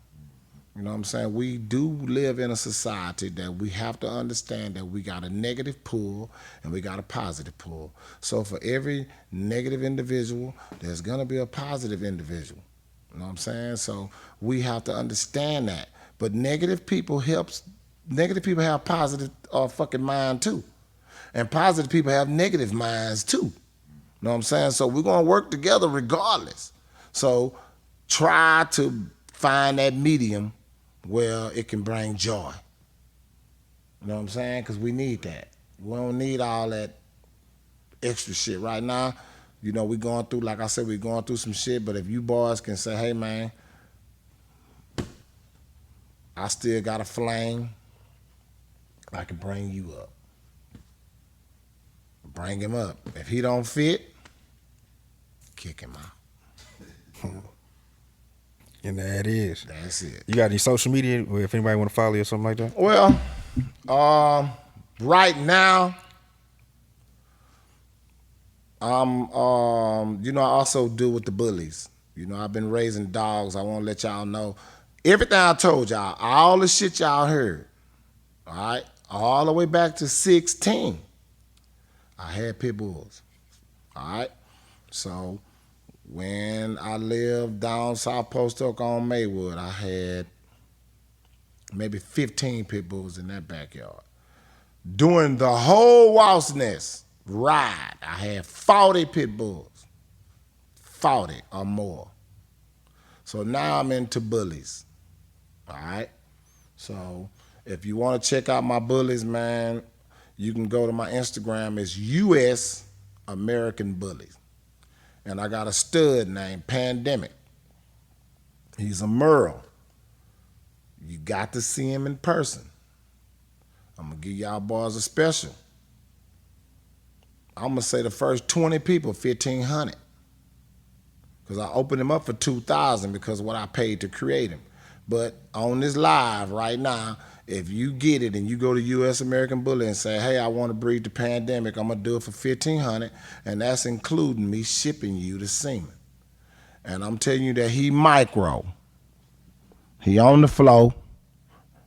You know what I'm saying? We do live in a society that we have to understand that we got a negative pull and we got a positive pull. So for every negative individual, there's going to be a positive individual. You know what I'm saying? So we have to understand that. But negative people have positive fucking mind too. And positive people have negative minds too. You know what I'm saying? So we're going to work together regardless. So try to find that medium where it can bring joy. You know what I'm saying? Because we need that. We don't need all that extra shit. Right now, you know, we going through, like I said, we going through some shit, but if you boys can say, hey, man, I still got a flame, I can bring you up. Bring him up. If he don't fit, kick him out. And that is. That's it. You got any social media where if anybody want to follow you or something like that? Well, right now, you know, I also do with the bullies. You know, I've been raising dogs. I want to let y'all know everything I told y'all, all the shit y'all heard, all right, all the way back to 16. I had pit bulls, all right. So when I lived down South Post Oak on Maywood, I had maybe 15 pit bulls in that backyard. During the whole Woss Ness ride, I had 40 pit bulls, 40 or more. So now I'm into bullies, all right? So if you want to check out my bullies, man, you can go to my Instagram. It's U.S. American Bullies. And I got a stud named Pandemic. He's a Merle. You got to see him in person. I'm going to give y'all boys a special. I'm going to say the first 20 people, $1,500. Because I opened him up for $2,000 because of what I paid to create him. But on this live right now, if you get it and you go to U.S. American Bully and say, hey, I want to breed the Pandemic, I'm going to do it for $1,500, and that's including me shipping you the semen. And I'm telling you that he micro. He on the flow.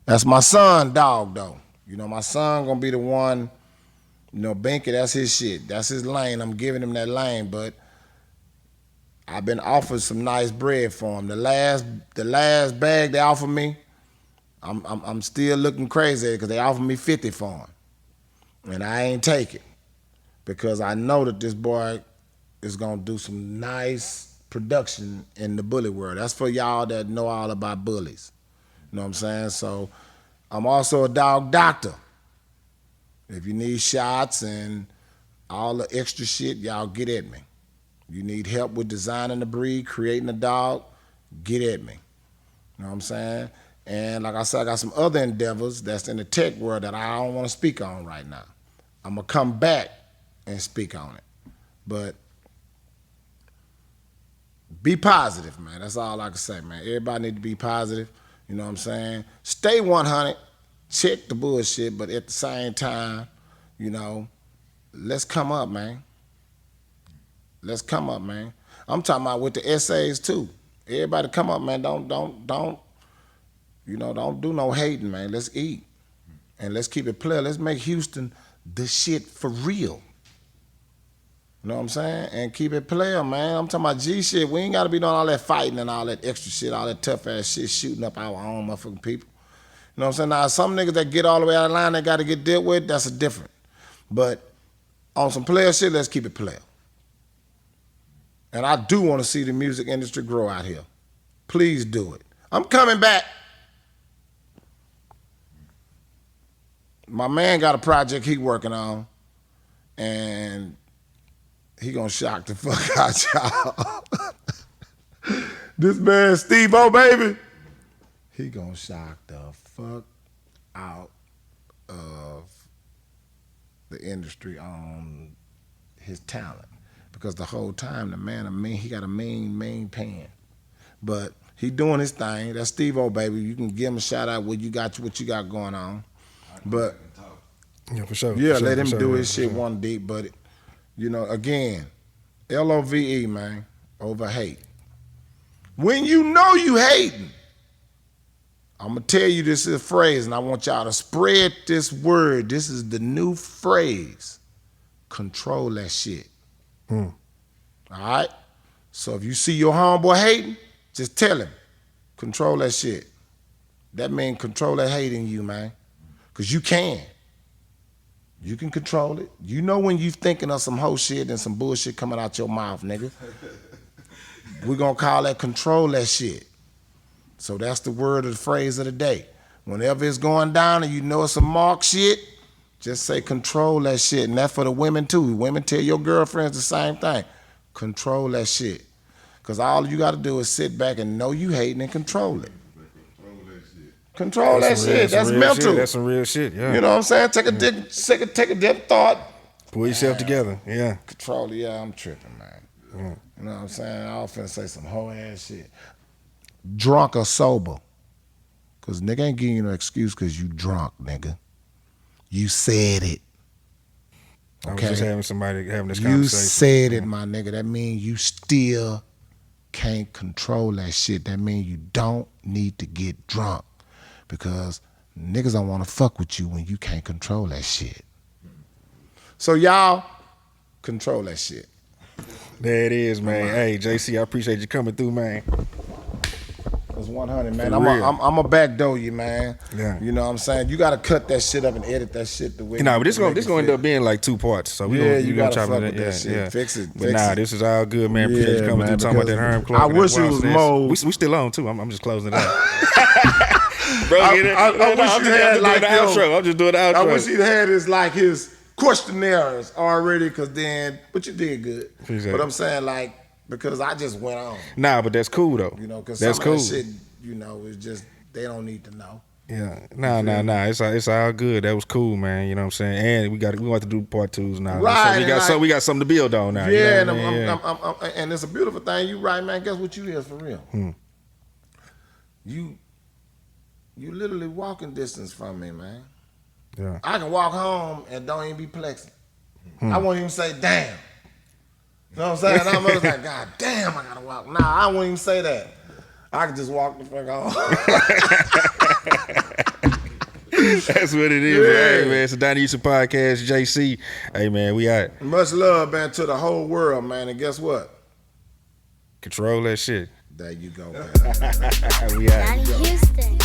That's my son dog, though. You know, my son going to be the one, you know, Binky, that's his shit. That's his lane. I'm giving him that lane, but I've been offered some nice bread for him. The last bag they offered me, I'm still looking crazy because they offered me 50 for him. And I ain't take it because I know that this boy is going to do some nice production in the bully world. That's for y'all that know all about bullies. You know what I'm saying? So I'm also a dog doctor. If you need shots and all the extra shit, y'all get at me. You need help with designing the breed, creating a dog, get at me. You know what I'm saying? And like I said, I got some other endeavors that's in the tech world that I don't want to speak on right now. I'm going to come back and speak on it. But be positive, man. That's all I can say, man. Everybody need to be positive. You know what I'm saying? Stay 100. Check the bullshit, but at the same time, you know, let's come up, man. Let's come up, man. I'm talking about with the essays, too. Everybody come up, man. Don't don't do no hating, man. Let's eat. And let's keep it player. Let's make Houston the shit for real. You know what I'm saying? And keep it player, man. I'm talking about G shit. We ain't gotta be doing all that fighting and all that extra shit, all that tough ass shit, shooting up our own motherfucking people. You know what I'm saying? Now some niggas that get all the way out of line, they gotta get dealt with, that's a different. But on some player shit, let's keep it player. And I do want to see the music industry grow out here. Please do it. I'm coming back. My man got a project he working on, and he gonna shock the fuck out y'all. This man, Steve-O, baby, he gonna shock the fuck out of the industry on his talent. Because the whole time, the man, he got a mean pen. But he doing his thing. That's Steve-O, baby. You can give him a shout out what you got going on. But yeah, for sure. Yeah, for let him sure, do man, his shit sure. one deep. But again, LOVE, man, over hate. When you know you hating, I'm gonna tell you this is a phrase, and I want y'all to spread this word. This is the new phrase. Control that shit. All right? So if you see your homeboy hating, just tell him. Control that shit. That means control that hate in you, man. Because you can. You can control it. You know when you thinking of some whole shit and some bullshit coming out your mouth, nigga. We're going to call that control that shit. So that's the word of the phrase of the day. Whenever it's going down and you know it's some mark shit, just say control that shit. And that's for the women too. Women, tell your girlfriends the same thing. Control that shit. Because all you got to do is sit back and know you hating and control it. Control that shit. That's mental. Shit. That's some real shit, yeah. You know what I'm saying? Take a deep thought. Pull yourself together, yeah. Control it. Yeah, I'm tripping, man. You know what I'm saying? I was finna say some whole ass shit. Drunk or sober. Because nigga ain't giving you no excuse because you drunk, nigga. You said it. Okay? I was Okay? just having somebody having this You conversation. said it, my nigga. That means you still can't control that shit. That means you don't need to get drunk. Because niggas don't want to fuck with you when you can't control that shit. So y'all, control that shit. There it is, man. Hey, JC, I appreciate you coming through, man. It's 100, man. For I'm real. a backdoor you, man. Yeah. You know what I'm saying? You got to cut that shit up and edit that shit the way. Nah, but this make gonna it end fit. up being like 2 parts. So we you gonna gotta chop fuck it with that shit. Yeah. Fix it. But nah, this is all good, man. Appreciate you coming man, through talking about that because Herm Clark. I and that wish it Woss was Ness. more. We still on too. I'm just closing it out. Bro, I get it? wish I'm you just had doing like the outro. I'm just doing the outro. I wish he'd had his questionnaires already, but you did good. Appreciate But it. I'm saying because I just went on. Nah, but that's cool though. Because that's some cool. of that shit, is just they don't need to know. Yeah, nah. It's all good. That was cool, man. You know what I'm saying? And we want to do part 2s now. Right, So we got something to build on now. Yeah, you know what I mean? I'm, and it's a beautiful thing. You right, man. Guess what you is for real? You literally walking distance from me, man. Yeah. I can walk home and don't even be plexing. I won't even say damn. You know what I'm saying? I'm always like, God damn, I gotta walk. Nah, I won't even say that. I can just walk the fuck home. That's what it is, man. Hey, man, it's the Donnie Houston Podcast, JC. Hey, man, we out. Much love, man, to the whole world, man. And guess what? Control that shit. There you go, man. We out. Donnie Houston.